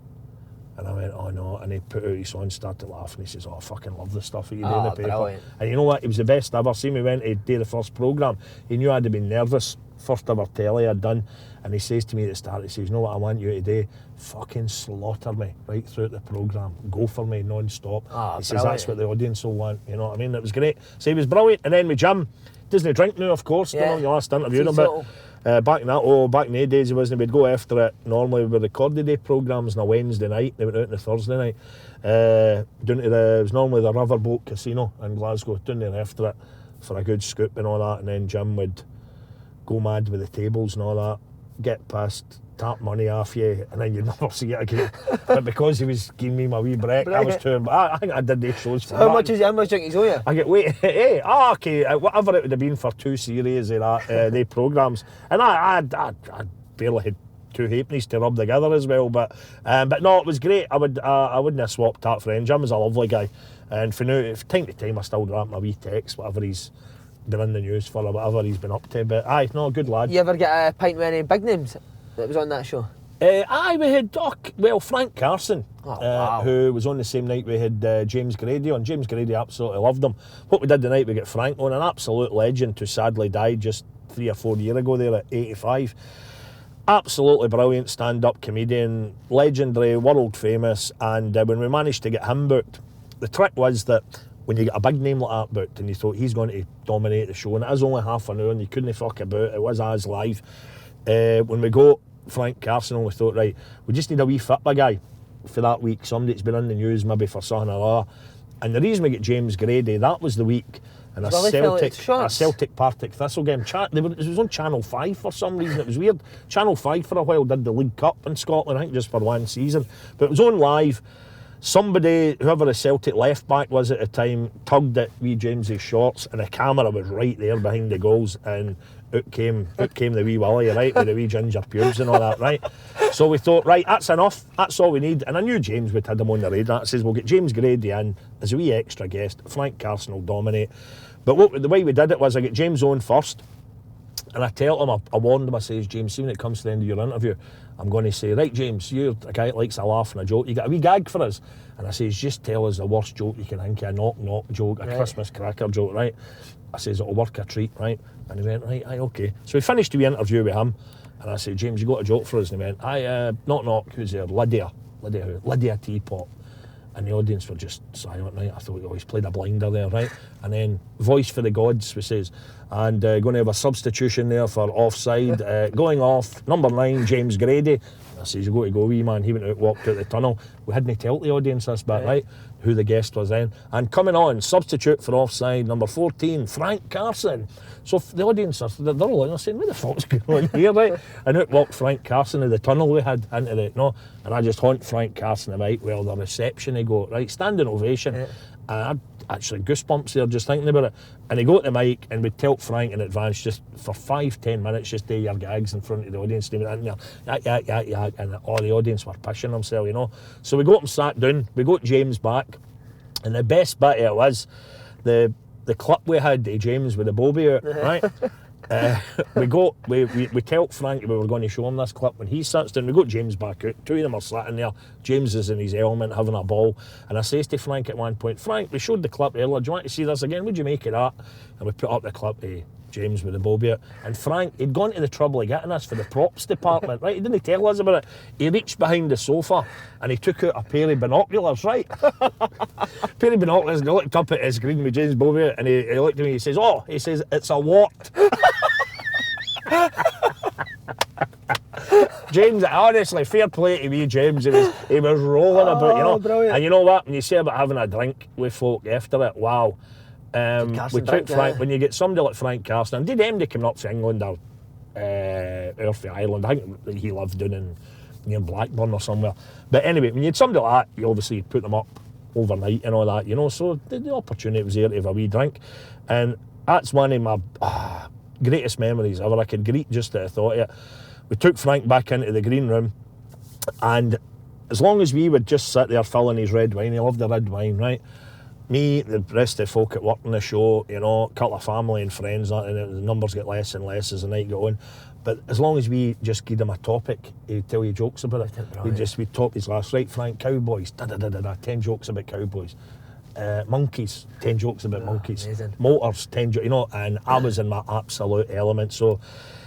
And I went, oh no, and he put out his on, started laughing. He says, oh, I fucking love the stuff that you do in the paper. Brilliant. And you know what, he was the best ever. See me went to do the first programme, he knew I'd have been nervous, first ever telly I'd done, and he says to me at the start, he says, you know what I want you to do? Fucking slaughter me right throughout the programme, go for me non-stop. He says, that's what the audience will want, you know what I mean? It was great. So he was brilliant. And then with Jim, doesn't drink now, of course, you know, you last interviewed him, but back in the days he wasn't, we'd go after it. Normally we recorded day programmes on a Wednesday night, they went out on a Thursday night, down to it was normally the Riverboat Casino in Glasgow, down there after it for a good scoop and all that, and then Jim would go mad with the tables and all that, get pissed, tap money off you, and then you'd never see it again. But because he was giving me my wee break, I was too. I think I did these shows for how much drink is you? I get okay, whatever it would have been for 2 series of that, they programmes, and I barely had 2 halfpennies to rub together as well. But no, it was great. I wouldn't have swapped that for him. Jim was a lovely guy, and from time to time I still drop my wee text, whatever he's been in the news for or whatever he's been up to. But good lad. You ever get a pint with any big names that was on that show? We had Frank Carson, who was on the same night we had James Grady on. James Grady absolutely loved him. What we did the night we got Frank on, an absolute legend who sadly died just 3 or 4 years ago there at 85. Absolutely brilliant stand-up comedian, legendary, world famous, and when we managed to get him booked, the trick was that when you get a big name like that booked and you thought he's going to dominate the show, and it is only half an hour and you couldn't fuck about, it was as live. When we got Frank Carson, we thought, right, we just need a wee football guy for that week, somebody that's been in the news maybe for something or other. And the reason we get James Grady, that was the week, and a Celtic Partick Thistle game. It was on Channel 5 for some reason, it was weird. Channel 5 for a while did the League Cup in Scotland, I think just for 1 season. But it was on live. Somebody, whoever the Celtic left back was at the time, tugged at wee James's shorts, and the camera was right there behind the goals, and out came the wee Willie, right, with the wee ginger pubes and all that, right? So we thought, right, that's enough, that's all we need. And I knew James would had him on the radar. I says, we'll get James Grady in as a wee extra guest, Frank Carson will dominate. But the way we did it was I get James on first, and I tell him, I warned him, I says, James, see when it comes to the end of your interview, I'm going to say, right, James, you're a guy that likes a laugh and a joke, you got a wee gag for us? And I says, just tell us the worst joke you can think of, a knock joke, a Christmas cracker joke, right? I says, it'll work a treat, right? And he went, right, aye, okay. So we finished the interview with him, and I said, James, you got a joke for us? And he went, aye, knock, who's there? Lydia Teapot. And the audience were just silent, right? I thought, oh, he's played a blinder there, right? And then voice for the gods, we says, and going to have a substitution there for offside, going off, number 9, James Grady. I says, you got to go, wee man. He went out, walked out the tunnel. We hadn't tell the audience this bit, right? Who the guest was then. And coming on, substitute for offside, number 14, Frank Carson. So the audience, they're all looking, they're saying, what the fuck's going on here, right? And out walked Frank Carson in the tunnel we had into it, no? And I just haunt Frank Carson right, well, the reception, he go, right, standing ovation. I actually goosebumps there just thinking about it. And he got the mic and we'd tell Frank in advance just for 5-10 minutes, just do your gags in front of the audience. And he went in there, yeah, and all the audience were pissing themselves, you know. So we got him sat down, we got James back, and the best bit of it was the clip we had of James with the bobby out, right? We tell Frank we were going to show him this clip when he sits down. We got James back out, 2 of them are sitting there. James is in his element having a ball, and I says to Frank at one point, Frank, we showed the clip earlier, do you want to see this again? What'd you make of that? And we put up the clip of James with the bobby out, and Frank, he'd gone to the trouble of getting us for the props department, right? He didn't tell us about it. He reached behind the sofa and he took out a pair of binoculars, right? Pair of binoculars, and he looked up at his screen with James bobby out, and he looked at me, he says, it's a what? James, honestly, fair play to me, James. He was rolling about, you know. Brilliant. And you know what? When you say about having a drink with folk after it, wow. We took Frank, when you get somebody like Frank Carson, and did MD coming up from England or for Ireland, I think he lived down in near Blackburn or somewhere. But anyway, when you had somebody like that, you obviously put them up overnight and all that, you know. So the opportunity was there to have a wee drink. And that's one of my greatest memories ever. I could greet just at the thought of it. We took Frank back into the green room, and as long as we would just sit there filling his red wine, he loved the red wine, right? Me, the rest of the folk at work on the show, you know, a couple of family and friends, and the numbers get less and less as the night got on. But as long as we just give him a topic, he'd tell you jokes about it. We'd top his last, right, Frank, cowboys, 10 jokes about cowboys. Monkeys, 10 jokes about monkeys. Amazing. Motors, 10 jokes, you know, and I was in my absolute element. So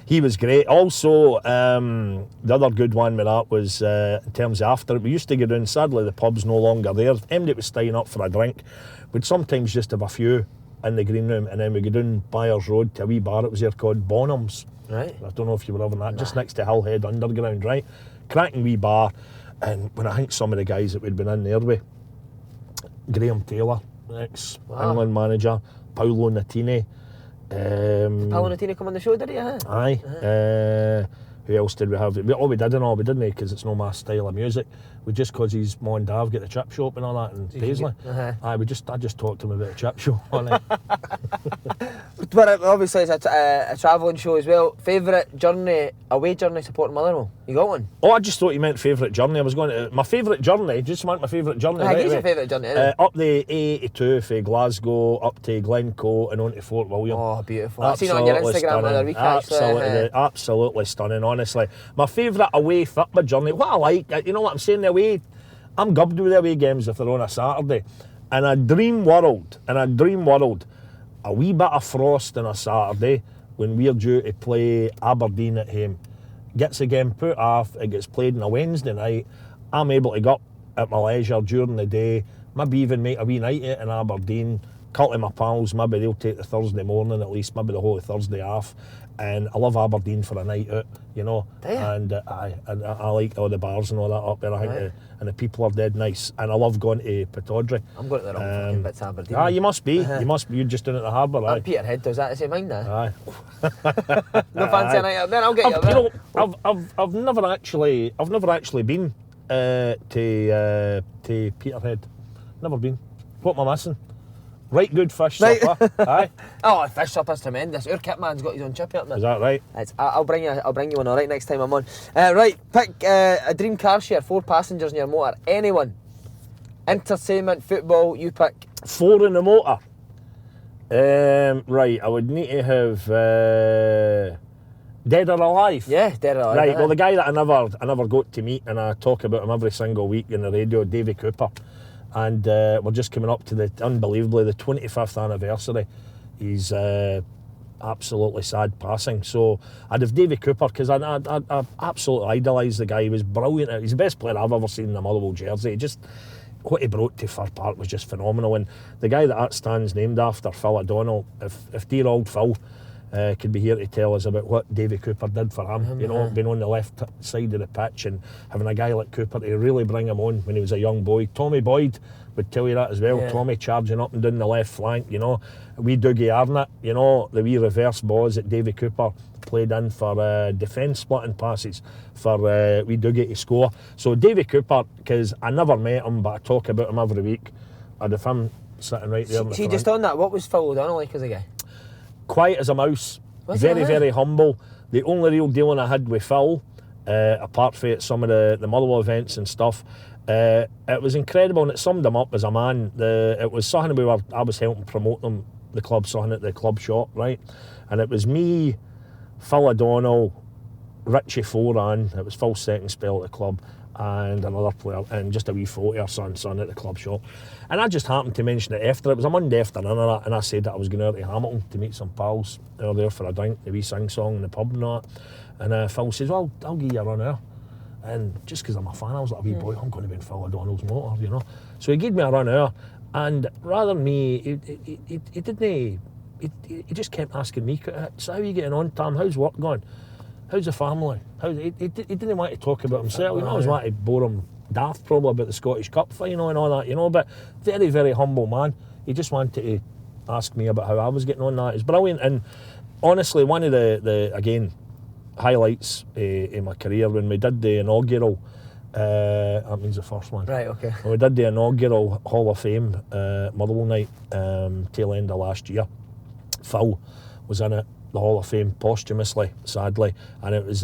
he was great. Also, the other good one with that was in terms of after, we used to go down, sadly the pub's no longer there. Anybody was staying up for a drink, we'd sometimes just have a few in the green room, and then we go down Byers Road to a wee bar, it was there called Bonham's. Right. I don't know if you were ever in that, just next to Hillhead Underground, right? Cracking wee bar, and when I think some of the guys that we'd been in there with, Graham Taylor, ex-England manager, Paolo Nutini. Paolo Nutini come on the show, did he? Aye. Who else did we have? We didn't, because it's no my style of music. Just because his mum and dad get the chip shop and all that in Paisley. I just talked to him about the chip shop on it. But obviously it's a travelling show as well. Favourite away journey supporting Motherwell? You got one? Oh, I just thought you meant favourite journey. I was going to... My favourite journey, just want my favourite journey. Give your favourite journey. Up the A82 from Glasgow, up to Glencoe and on to Fort William. Oh, beautiful. I've seen it on your Instagram the other week, actually. Absolutely stunning, honestly. My favourite away football journey, what I like, you know what I'm saying, the away, I'm gubbed with the away games if they're on a Saturday. And a dream world, a wee bit of frost on a Saturday when we're due to play Aberdeen at home. Gets the game put off, it gets played on a Wednesday night. I'm able to go up at my leisure during the day, maybe even make a wee night out in Aberdeen. Couple of my pals, maybe they'll take the Thursday morning at least, maybe the whole Thursday off. And I love Aberdeen for a night out, you know. And I like all the bars and all that up there. I think and the people are dead nice. And I love going to Pittodrie. I'm going to the wrong fucking bits of Aberdeen. You must be. You must be. You're just doing it at the harbour, aye. Peterhead does that the same mind now. Aye. No fancy night out. Then I'll get you there. You know, I've never actually been to Peterhead. Never been. What am I missing? Right, good fish supper. Aye. Oh, fish supper's tremendous. Our kit man's got his own chippy up there. Is that right? I'll bring you one all right next time I'm on. Right, pick a dream car share, 4 passengers in your motor. Anyone. Entertainment, football, you pick. 4 in the motor. Right, I would need to have Dead or Alive. Yeah, Dead or Alive. Right, well the guy that I never got to meet, and I talk about him every single week in the radio, Davy Cooper. And we're just coming up to the 25th anniversary. He's absolutely sad passing. So I'd have Davy Cooper, because I absolutely idolise the guy. He was brilliant. He's the best player I've ever seen in a Motherwell jersey. What he brought to Fir Park was just phenomenal. And the guy that stand's named after, Phil O'Donnell, if dear old Phil could be here to tell us about what Davy Cooper did for him, you know, being on the left side of the pitch and having a guy like Cooper to really bring him on when he was a young boy. Tommy Boyd would tell you that as well. Tommy charging up and down the left flank, you know. Wee Dougie Arnott, you know, the wee reverse balls that Davy Cooper played in for defence splitting passes for wee Dougie to score. So Davy Cooper, because I never met him, but I talk about him every week. I'd have him sitting right there. See, just on that, what was Phil O'Donnell like as a guy? Quiet as a mouse, very humble. The only real dealing I had with Phil, apart from some of the Motherwell events and stuff, it was incredible, and it summed him up as a man. It was something I was helping promote them, the club, something at the club shop, right? And it was me, Phil O'Donnell, Richie Foran, it was Phil's second spell at the club, and another player, and just a wee photo of son at the club shop. And I just happened to mention it after. It was a Monday afternoon, and I said that I was going out to Hamilton to meet some pals there for a drink, the wee sing-song in the pub and that. And Phil says, well, I'll give you a run out. And just because I'm a fan, I was like, a wee boy, I'm going to be in Phil O'Donnell's motor, you know. So he gave me a run out, and rather than me, he just kept asking me, so how are you getting on, Tam? How's work going? How's the family? He didn't want to talk about himself. You know, I was wanting to bore him daft probably about the Scottish Cup final and all that, you know, but very, very humble man. He just wanted to ask me about how I was getting on. That is brilliant. And honestly, one of the again, highlights in my career, when we did the inaugural, that means the first one. Right, okay. When we did the inaugural Hall of Fame Motherwell night, tail end of last year, Phil was in it. the Hall of Fame posthumously, sadly, and it was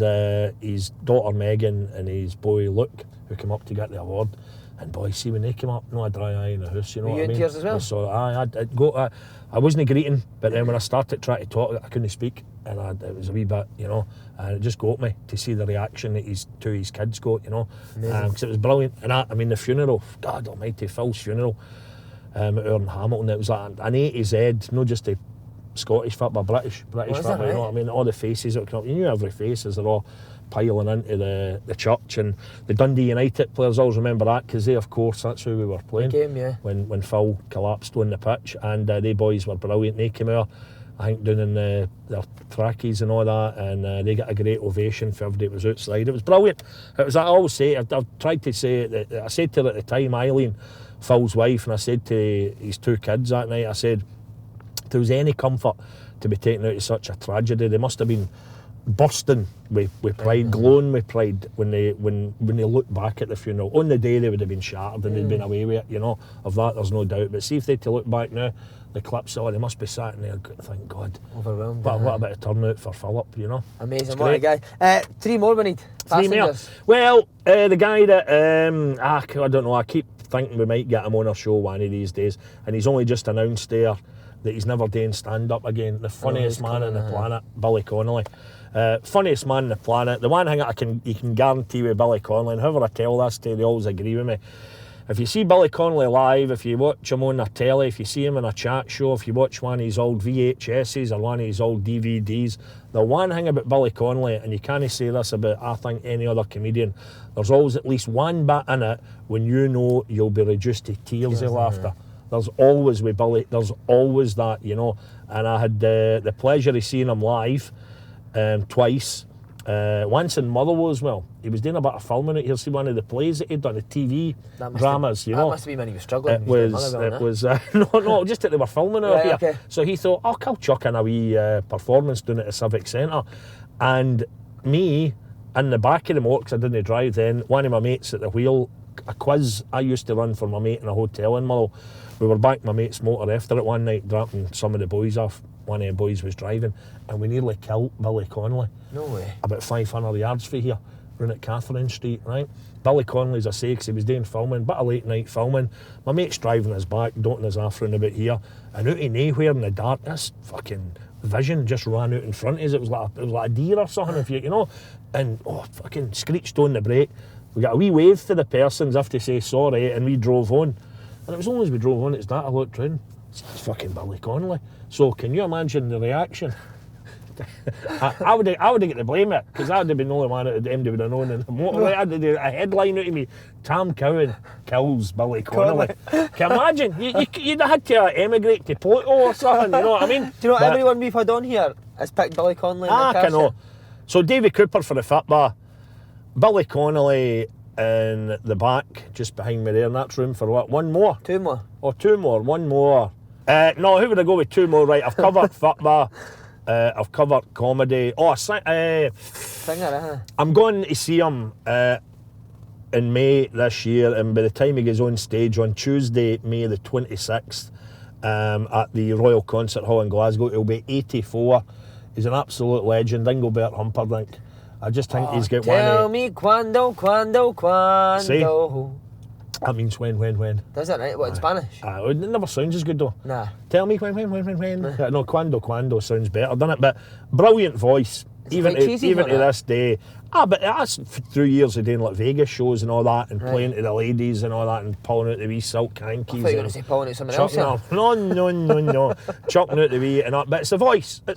his daughter Megan and his boy Luke who came up to get the award. And boy, see when they came up, no a dry eye in the house, you know Were what you I mean? in tears as well? So I wasn't greeting, but then when I started trying to talk, I couldn't speak, and it was a wee bit, you know, and it just got me to see the reaction that his kids got, you know, because it was brilliant. And I mean, the funeral, God Almighty, Phil's funeral, out in Hamilton, it was like an A to Z, not just a Scottish football, British football, you know what I mean? All the faces that come up, you knew every face as they're all piling into the church, and the Dundee United players always remember that because they, of course, that's who we were playing. The game, yeah. When Phil collapsed on the pitch, and they boys were brilliant. They came out, I think, doing in their trackies and all that, and they got a great ovation for everybody that was outside. It was brilliant. It was, I always say, I've tried to say it, I said to her at the time, Eileen, Phil's wife, and I said to his 2 kids that night, I said, if there was any comfort to be taken out of such a tragedy, they must have been bursting with pride, glowing with pride when they look back at the funeral. On the day they would have been shattered and they'd been away with it, you know, of that there's no doubt. But see if they to look back now, the clips, they must be sat in there, thank God. Overwhelmed. But what about a turnout for Philip, you know? Amazing, what a guy. 3 more we need. 3 more. Passengers. Well, the guy that, I don't know, I keep thinking we might get him on our show one of these days, and he's only just announced there that he's never doing stand-up again. The funniest man on the planet, Billy Connolly. Funniest man on the planet. The one thing you can guarantee with Billy Connolly, and whoever I tell this to, they always agree with me. If you see Billy Connolly live, if you watch him on the telly, if you see him in a chat show, if you watch one of his old VHSs or one of his old DVDs, the one thing about Billy Connolly, and you can't say this about, I think, any other comedian, there's always at least one bit in it when you know you'll be reduced to tears of laughter. There's always with Billy, there's always that, you know. And I had the pleasure of seeing him live twice. Once in Motherwell as well. He was doing a bit of filming out here. See one of the plays that he'd done, the TV dramas, you know. That must have been when he was struggling. It was no, just that they were filming out here. Okay. So he thought, I'll chuck in a wee performance doing it at the Civic Centre. And me, in the back of the motor, because I didn't drive then, one of my mates at the wheel, a quiz I used to run for my mate in a hotel in Motherwell. We were back my mate's motor after it one night, dropping some of the boys off. One of the boys was driving, and we nearly killed Billy Connolly. No way. About 500 yards from here, round at Catherine Street, right? Billy Connolly, as I say, because he was doing filming, bit of late night filming. My mate's driving his back, dotting his off round about here, and out of nowhere in the dark, this fucking vision just ran out in front of us. It was like a deer or something, if you know, and fucking screeched on the brake. We got a wee wave to the person as if to say sorry, and we drove on. And it was only as we drove on, it's that I looked round. It's fucking Billy Connolly. So can you imagine the reaction? I would have get to blame it, because I would have been the only one at the end would have known in the motorway. I had to do a headline out of me. Tam Cowan kills Billy Connolly. Can you imagine? You'd have had to emigrate to Pluto or something, you know what I mean? Do you know everyone we've had on here has picked Billy Connolly? I know. So Davy Cooper for the Fir Billy Connolly in the back, just behind me there, and that's room for what? One more? 2 more. Oh, 2 more, one more. No, who would I go with 2 more? Right, I've covered football, I've covered comedy. Oh, Singer, I'm going to see him in May this year, and by the time he goes on stage on Tuesday, May the 26th, at the Royal Concert Hall in Glasgow, he'll be 84. He's an absolute legend, Engelbert Humperdinck. I just think he's got one. Tell me cuando. See? That means when. Does it, right? What, in Spanish? It never sounds as good though. Nah. Tell me when. No, cuando sounds better, doesn't it? But brilliant voice. Even to this day. But that's through years of doing like Vegas shows and all that, and playing to the ladies and all that, and pulling out the wee silk hankies. I thought you were going to say pulling out someone else. No. Chucking out the wee and that. But it's the voice. I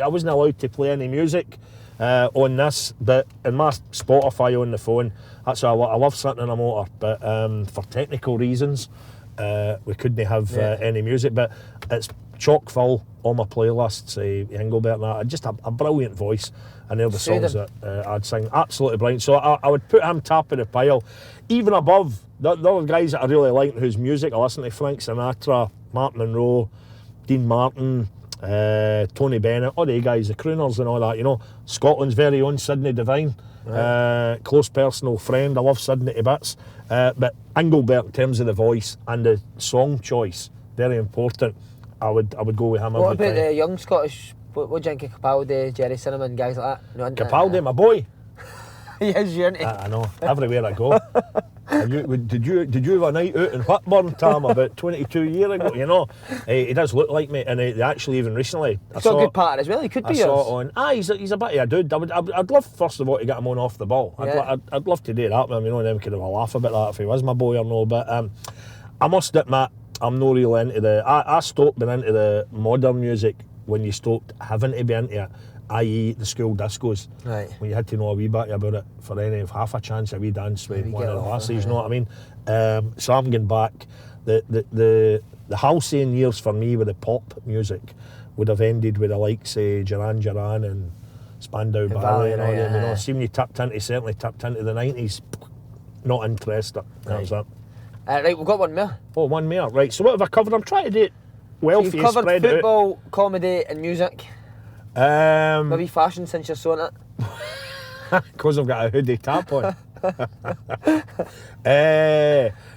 wasn't allowed to play any music on this, but in my Spotify on the phone, that's why I love sitting in a motor. But for technical reasons, we couldn't have any music. But it's chock full on my playlists. Engelbert and that, just a brilliant voice, and they're the songs that I'd sing. Absolutely brilliant. So I would put him top of the pile, even above the other guys that I really like, whose music I listen to: Frank Sinatra, Mark Monroe, Dean Martin, Tony Bennett, all the guys, the crooners and all that, you know. Scotland's very own Sydney Devine, close personal friend. I love Sydney to bits. But Engelbert, in terms of the voice and the song choice, very important. I would go with him What every about time. the young Scottish? What do you think of Capaldi, Jerry Cinnamon, guys like that? No, Capaldi, my boy. He is, you ain't I know. Everywhere I go. Did you have a night out in Whitburn, Tam, about 22 years ago? You know, he does look like me, and they actually even recently. He's got a good pattern as well. He could be I yours. saw it on. He's a bit of a dude. I'd love first of all to get him on off the ball. I'd love to do that with him. You know, and then we could have a laugh about that if he was my boy or no. But I must admit, I'm not really into the. I stopped being into the modern music when you stopped having to be into it, i.e. the school discos. Right. When you had to know a wee bit about it for any of half a chance a wee dance with one of the lassies, you know what I mean? So I'm going back. The halcyon years for me with the pop music would have ended with the likes of Duran Duran and Spandau Ballet and all them. You know, see when you certainly tapped into the 90s, not interested. That was that. Right, we've got one more. Oh, one more. Right, so what have I covered? I'm trying to do it well So for you've you, covered spread it out. football, comedy and music. Maybe fashion since you're sewing it. Because I've got a hoodie tap on.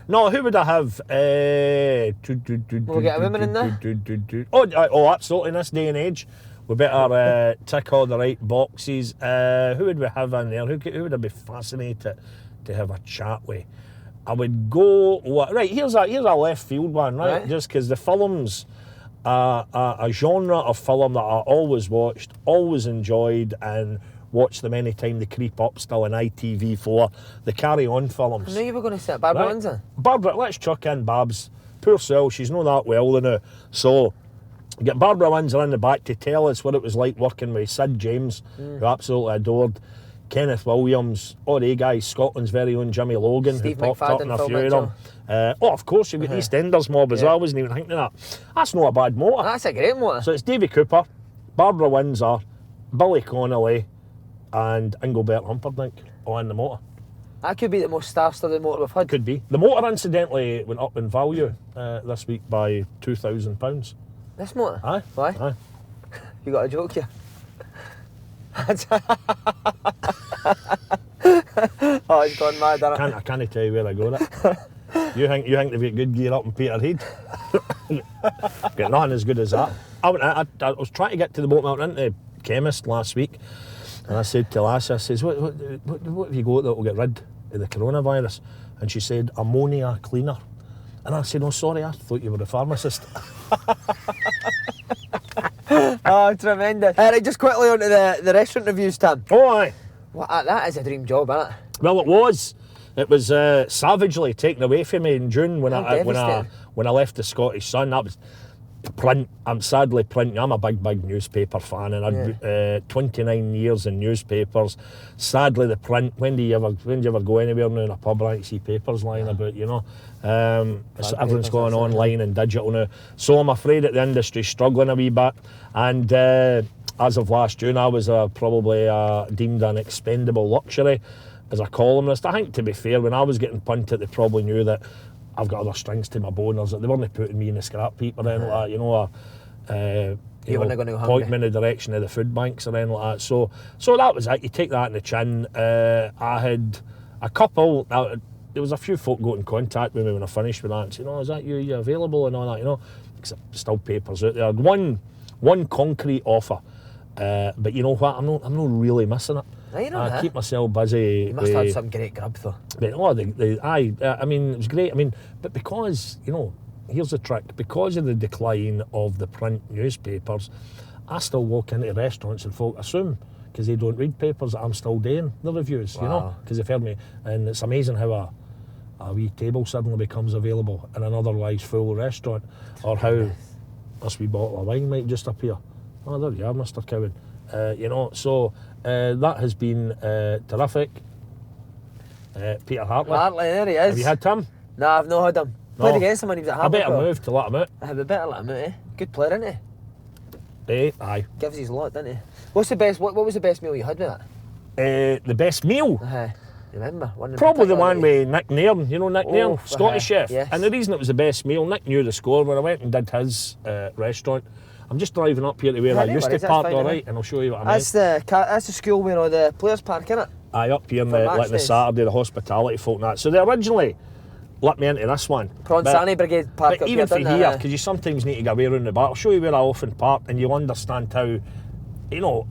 No, who would I have? We'll get a woman in there. Oh, absolutely. In this day and age, we better tick all the right boxes. Who would we have in there? Who would I be fascinated to have a chat with? I would go. Right, here's a left field one, right? Just because the films are a genre of film that I always watched, always enjoyed, and watch them any time they creep up still on ITV4. The Carry On films. I knew you were going to say Barbara Windsor. Barbara, let's chuck in Babs. Poor soul, she's not that well now. So, get Barbara Windsor in the back to tell us what it was like working with Sid James, who I absolutely adored. Kenneth Williams, all the guys, Scotland's very own Jimmy Logan, Steve who popped up in a McFadden, few of them. Of course, you've got the EastEnders mob as well. I wasn't even thinking of that. That's not a bad motor. That's a great motor. So it's Davy Cooper, Barbara Windsor, Billy Connolly, and Engelbert Humperdinck on the motor. That could be the most star-studded motor we've had. Could be. The motor, incidentally, went up in value this week by £2,000. This motor? Aye. Why? Aye. You got a joke here? Oh, he's gone mad, hasn't I can't tell you where I got it. You think they've got good gear up in Peterhead? Got nothing as good as that. I was trying to get to the boat. I went into the chemist last week, and I said to Lassie, I says, what have you got that will get rid of the coronavirus? And she said, ammonia cleaner. And I said, oh, sorry, I thought you were a pharmacist. Oh, tremendous. Right, just quickly on to the restaurant reviews, Tam. Oh, aye. That is a dream job, isn't it? Well, it was. It was savagely taken away from me in June when I left the Scottish Sun. That was print. I'm sadly printing. I'm a big newspaper fan, and I'd 29 years in newspapers. Sadly, the print. When do you ever go anywhere now in a pub and see papers lying about? You know, everything's going online and digital now. So I'm afraid that the industry's struggling a wee bit. And as of last June, I was probably deemed an expendable luxury as a columnist. I think, to be fair, when I was getting punted, they probably knew that I've got other strings to my boners, that they weren't putting me in the scrap heap or anything like that, you know, point me in the direction of the food banks or anything like that. So that was it. You take that in the chin. I had a couple, there was a few folk got in contact with me when I finished with that and said, is that you? Are you available and all that, you know? Because there's still papers out there. One concrete offer, but you know what? I'm not really missing it. I keep myself busy. You must have had some great grub though. But, I mean, it was great. I mean, but because, you know, here's the trick. Because of the decline of the print newspapers, I still walk into restaurants and folk assume, because they don't read papers, that I'm still doing the reviews, you know, because they've heard me. And it's amazing how a wee table suddenly becomes available in an otherwise full restaurant, or how this wee bottle of wine might just appear. Oh, there you are, Mr. Cowan. You know, so that has been terrific. Peter Hartley. Hartley, there he is. Have you had him? No, I've not had him. Played against him when he was at Hartley. I better move to let him out. I better let him out, eh? Good player, isn't he? Aye. Gives his lot, doesn't he? What's the best? What was the best meal you had with that? The best meal? Remember? Probably the one with Nick Nairn. You know Nick Nairn, Scottish chef. Yes. And the reason it was the best meal, Nick knew the score when I went and did his restaurant. I'm just driving up here to where I used to park, alright, and I'll show you what I mean. That's the school where all the players park, innit? Aye, up here in the Saturday, the hospitality folk and that. So they originally let me into this one. Pronsani Brigade Park But up even here, for didn't here, it? because you sometimes need to go away around the back. I'll show you where I often park, and you'll understand how, you know,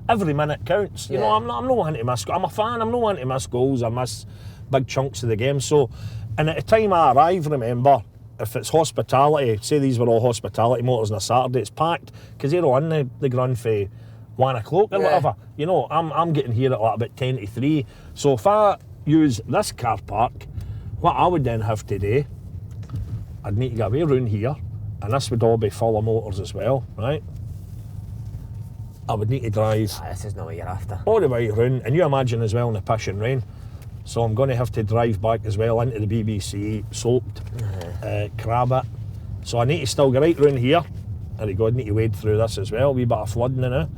every minute counts. You know, I'm not wanting to miss. I'm a fan. I'm not wanting to miss goals. I miss big chunks of the game. So, and at the time I arrive, remember, if it's hospitality, say these were all hospitality motors on a Saturday, it's packed because they're all in the ground for 1 o'clock or whatever. You know, I'm getting here at like about 10 to 3. So if I use this car park, what I would then have to do, I'd need to go away around here, and this would all be full of motors as well, right? I would need to drive This is not what you're after. all the way around, and you imagine as well in the pish and rain. So I'm going to have to drive back as well into the BBC, soaked, crab it. So I need to still get right round here. There you go, I'd need to wade through this as well, a wee bit of flooding in it.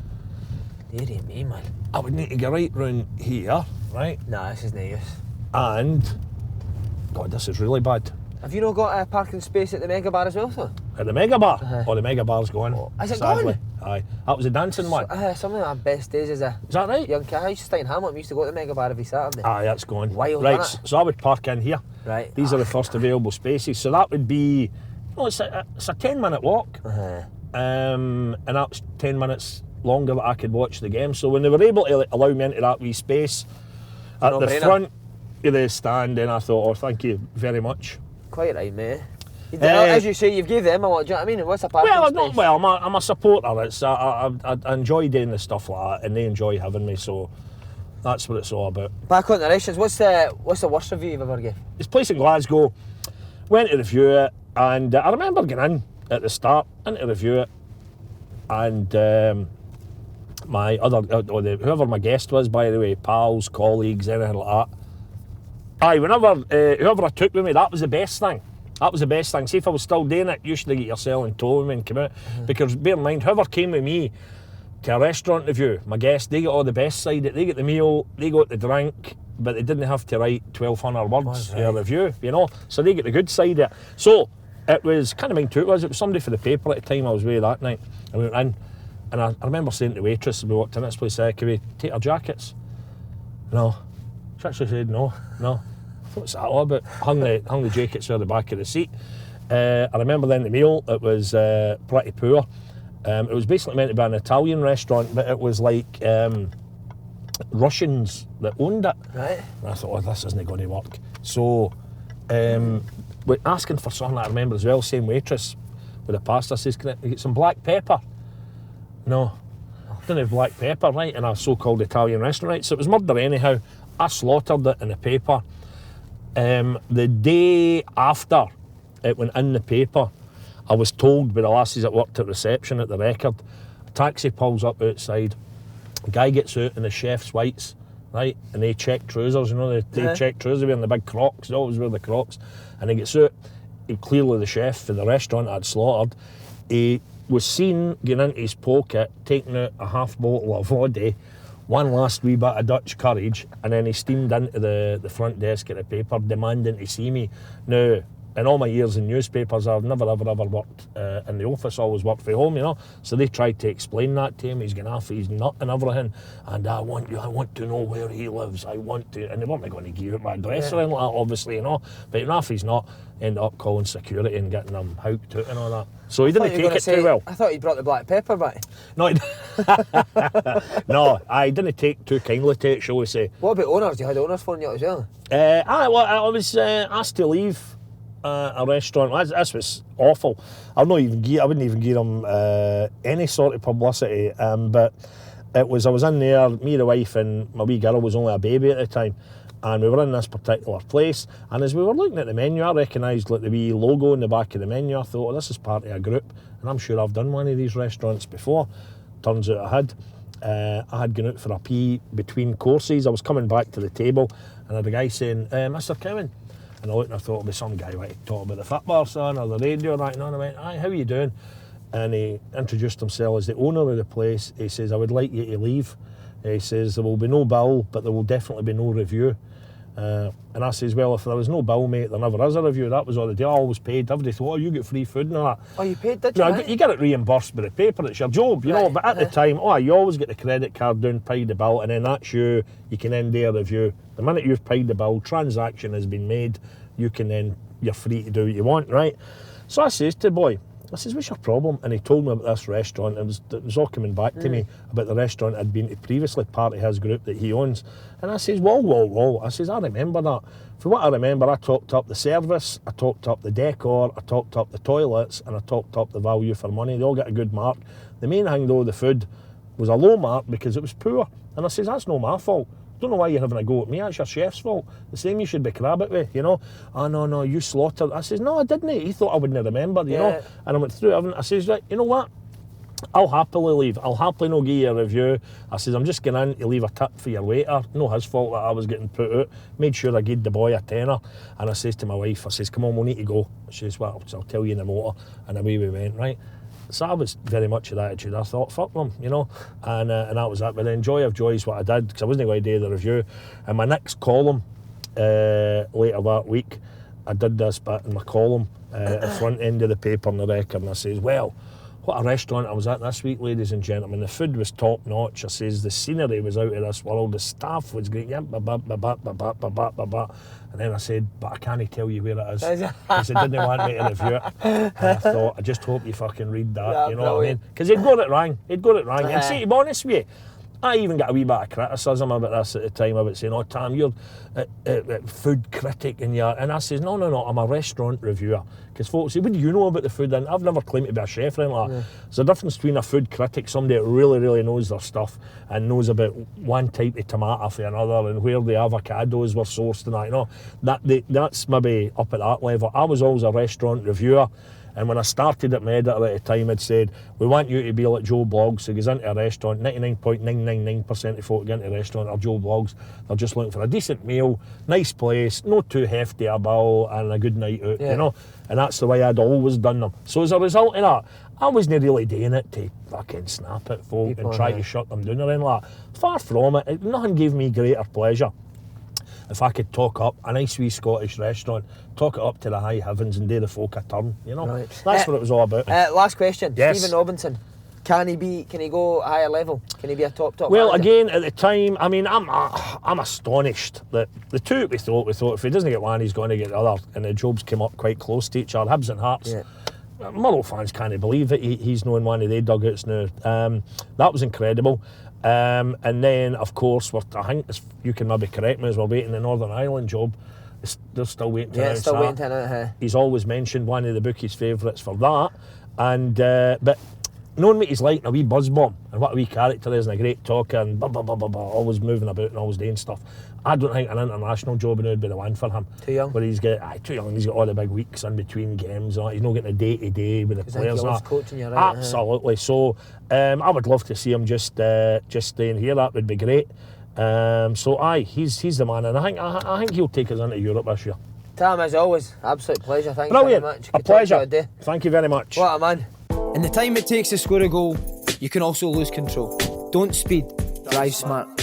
Dearie me, man. I would need to get right round here, right? Nah, this is no use. And, God, this is really bad. Have you not got a parking space at the Mega Bar as well, sir? At the Mega Bar? Oh, the Mega Bar's gone. Is it sadly. gone? Aye. That was a dancing one. Some of my best days as a Is that right? young kid. I used to stay in Hamlet. We used to go to the Mega Bar every Saturday. Aye, that's gone. Wild, right, isn't it? so I would park in here. Right. These are the first available spaces. So that would be, it's a 10-minute walk. And that's 10 minutes longer that I could watch the game. So when they were able to allow me into that wee space at the No-brainer. front of the stand, then I thought, oh, thank you very much. Quite right, mate. As you say, you've gave them a lot. Do you know what I mean? What's a parking space? I'm a supporter. It's I enjoy doing the stuff like that, and they enjoy having me. So that's what it's all about. Back on the races. What's the worst review you've ever given? This place in Glasgow, went to review it, and I remember getting in at the start, in to review it, and my other, whoever my guest was, by the way, pals, colleagues, anything like that. Aye, whenever, whoever I took with me, that was the best thing. That was the best thing. See, if I was still doing it, you should get yourself in tow with me and come out. Because bear in mind, whoever came with me to a restaurant review, my guests, they get all the best side. They get the meal, they got the drink, but they didn't have to write 1,200 words in a review, you know. So they get the good side of it. So it was, can't mind who it was somebody for the paper at the time I was with that night. I went in, and I remember saying to the waitress as we walked in this place, can we take our jackets? No. She actually said no. What's that all about? Hung the jackets on the back of the seat. I remember then the meal, it was pretty poor. It was basically meant to be an Italian restaurant, but it was like Russians that owned it. Right. And I thought, oh, this isn't going to work. So, we're asking for something, I remember as well, same waitress with the pasta, says, can I get some black pepper? No. Didn't have black pepper, right, in a so-called Italian restaurant, right? So it was murder anyhow. I slaughtered it in the paper. The day after it went in the paper, I was told by the lassies that worked at reception at the Record, a taxi pulls up outside, a guy gets out in the chef's whites, right, and they check trousers, you know, they check trousers, wearing the big Crocs, they always wear the Crocs, and he gets out, clearly the chef for the restaurant I'd slaughtered, he was seen getting into his pocket, taking out a half bottle of vodka, one last wee bit of Dutch courage, and then he steamed into the front desk at the paper demanding to see me. Now, in all my years in newspapers, I've never ever worked in the office, always worked from home, you know. So they tried to explain that to him, he's going off his nut and everything, and I want to know where he lives, and they weren't going to give out my address or anything like that, obviously, you know. But even if he's not, ended up calling security and getting him hooked out and all that. So he didn't take it too well. I thought he brought the black pepper back. No, no, I didn't take too kindly to it, shall we say. What about owners? You had owners phoning you up as well? I was asked to leave a restaurant. This was awful. I wouldn't even give them any sort of publicity. But I was in there, me, the wife, and my wee girl was only a baby at the time. And we were in this particular place, and as we were looking at the menu, I recognised like the wee logo in the back of the menu. I thought, oh, this is part of a group, and I'm sure I've done one of these restaurants before. Turns out I had. I had gone out for a pee between courses. I was coming back to the table, and I had a guy saying, Mr. Cowan. And I looked and I thought it'd be some guy like to talk about the football, son, or the radio right now. And I went, aye, how are you doing? And he introduced himself as the owner of the place. He says, I would like you to leave. He says, there will be no bill, but there will definitely be no review. And I says, well, if there was no bill, mate, there never is a review. That was all the deal. I always paid. Everybody thought, oh, you get free food and all that. Oh, you paid, did you? No, you get it reimbursed by the paper. It's your job, you know. But at the time, you always get the credit card down, paid the bill, and then that's you. You can then do a review. The minute you've paid the bill, transaction has been made, you can then, you're free to do what you want, right? So I says to the boy, I says, what's your problem? And he told me about this restaurant. It was all coming back to me about the restaurant I'd been to previously, part of his group that he owns. And I says, whoa. I says, I remember that. For what I remember, I talked up the service, I talked up the decor, I talked up the toilets, and I talked up the value for money. They all got a good mark. The main thing though, the food was a low mark because it was poor. And I says, that's no my fault. Don't know why you're having a go at me, that's your chef's fault. The same you should be crab it with, you know. Oh no, you slaughtered. I says, no, I didn't. He thought I wouldn't have remembered, you know. And I went through everything. I says, right, you know what? I'll happily leave. I'll happily no give you a review. I says, I'm just going in to leave a tip for your waiter. No his fault that I was getting put out. Made sure I gave the boy a tenner. And I says to my wife, I says, come on, we'll need to go. She says, well, I'll tell you in the motor. And away we went, right? So I was very much of that attitude. I thought, fuck them, you know, and that was that. But then joy of joys what I did, because I wasn't going to do the review. And my next column later that week, I did this bit in my column at the front end of the paper in the Record, and I says, well, what a restaurant I was at this week, ladies and gentlemen. The food was top notch. I says the scenery was out of this world. The staff was great. And then I said, but I can't tell you where it is because they didn't want me to review it. And I thought, I just hope you fucking read that. You know what I mean? Because he'd got it wrong. And see, to be honest with you, I even got a wee bit of criticism about this at the time, about saying, oh, Tam, you're a food critic and I says, no, I'm a restaurant reviewer. Because folks say, what do you know about the food? And I've never claimed to be a chef or anything like that. There's a difference between a food critic, somebody that really, really knows their stuff and knows about one type of tomato for another and where the avocados were sourced and that, you know. That's maybe up at that level. I was always a restaurant reviewer. And when I started at my editor at the time, I'd said, we want you to be like Joe Bloggs, who goes into a restaurant. 99.999% of folk get into a restaurant are Joe Bloggs. They're just looking for a decent meal, nice place, not too hefty a bill, and a good night out, you know. And that's the way I'd always done them. So as a result of that, I wasn't really doing it to fucking snap at folk and try to shut them down or anything like that. Far from it. Nothing gave me greater pleasure if I could talk up a nice wee Scottish restaurant, talk it up to the high heavens and do the folk a turn, you know. Right. That's what it was all about. Last question. Yes. Stephen Robinson. Can he go a higher level? Can he be a top Well, manager? again, at the time, I mean, I'm astonished that the two we thought if he doesn't get one, he's going to get the other, and the jobs came up quite close to each other. Hibs and Hearts. Motherwell fans can't believe it. He's known one of their dugouts now. That was incredible. And then, of course, I think you can maybe correct me as we're waiting the Northern Ireland job. They're still waiting to announce that. He's always mentioned one of the bookies' favourites for that. And but knowing what he's like, a wee buzz bomb, and what a wee character is, and a great talker, and always moving about and always doing stuff. I don't think an international job would be the one for him. Too young? Where he's got too young. He's got all the big weeks in between games. He's not getting a day-to-day with the players. Coaching, you're right, absolutely. So I would love to see him just staying here. That would be great. He's the man, and I think he'll take us into Europe this year. Tam, as always, absolute pleasure. Thank Brilliant. you very much. A pleasure. Thank you very much. What a man. In the time it takes to score a goal, you can also lose control. Don't speed, drive smart.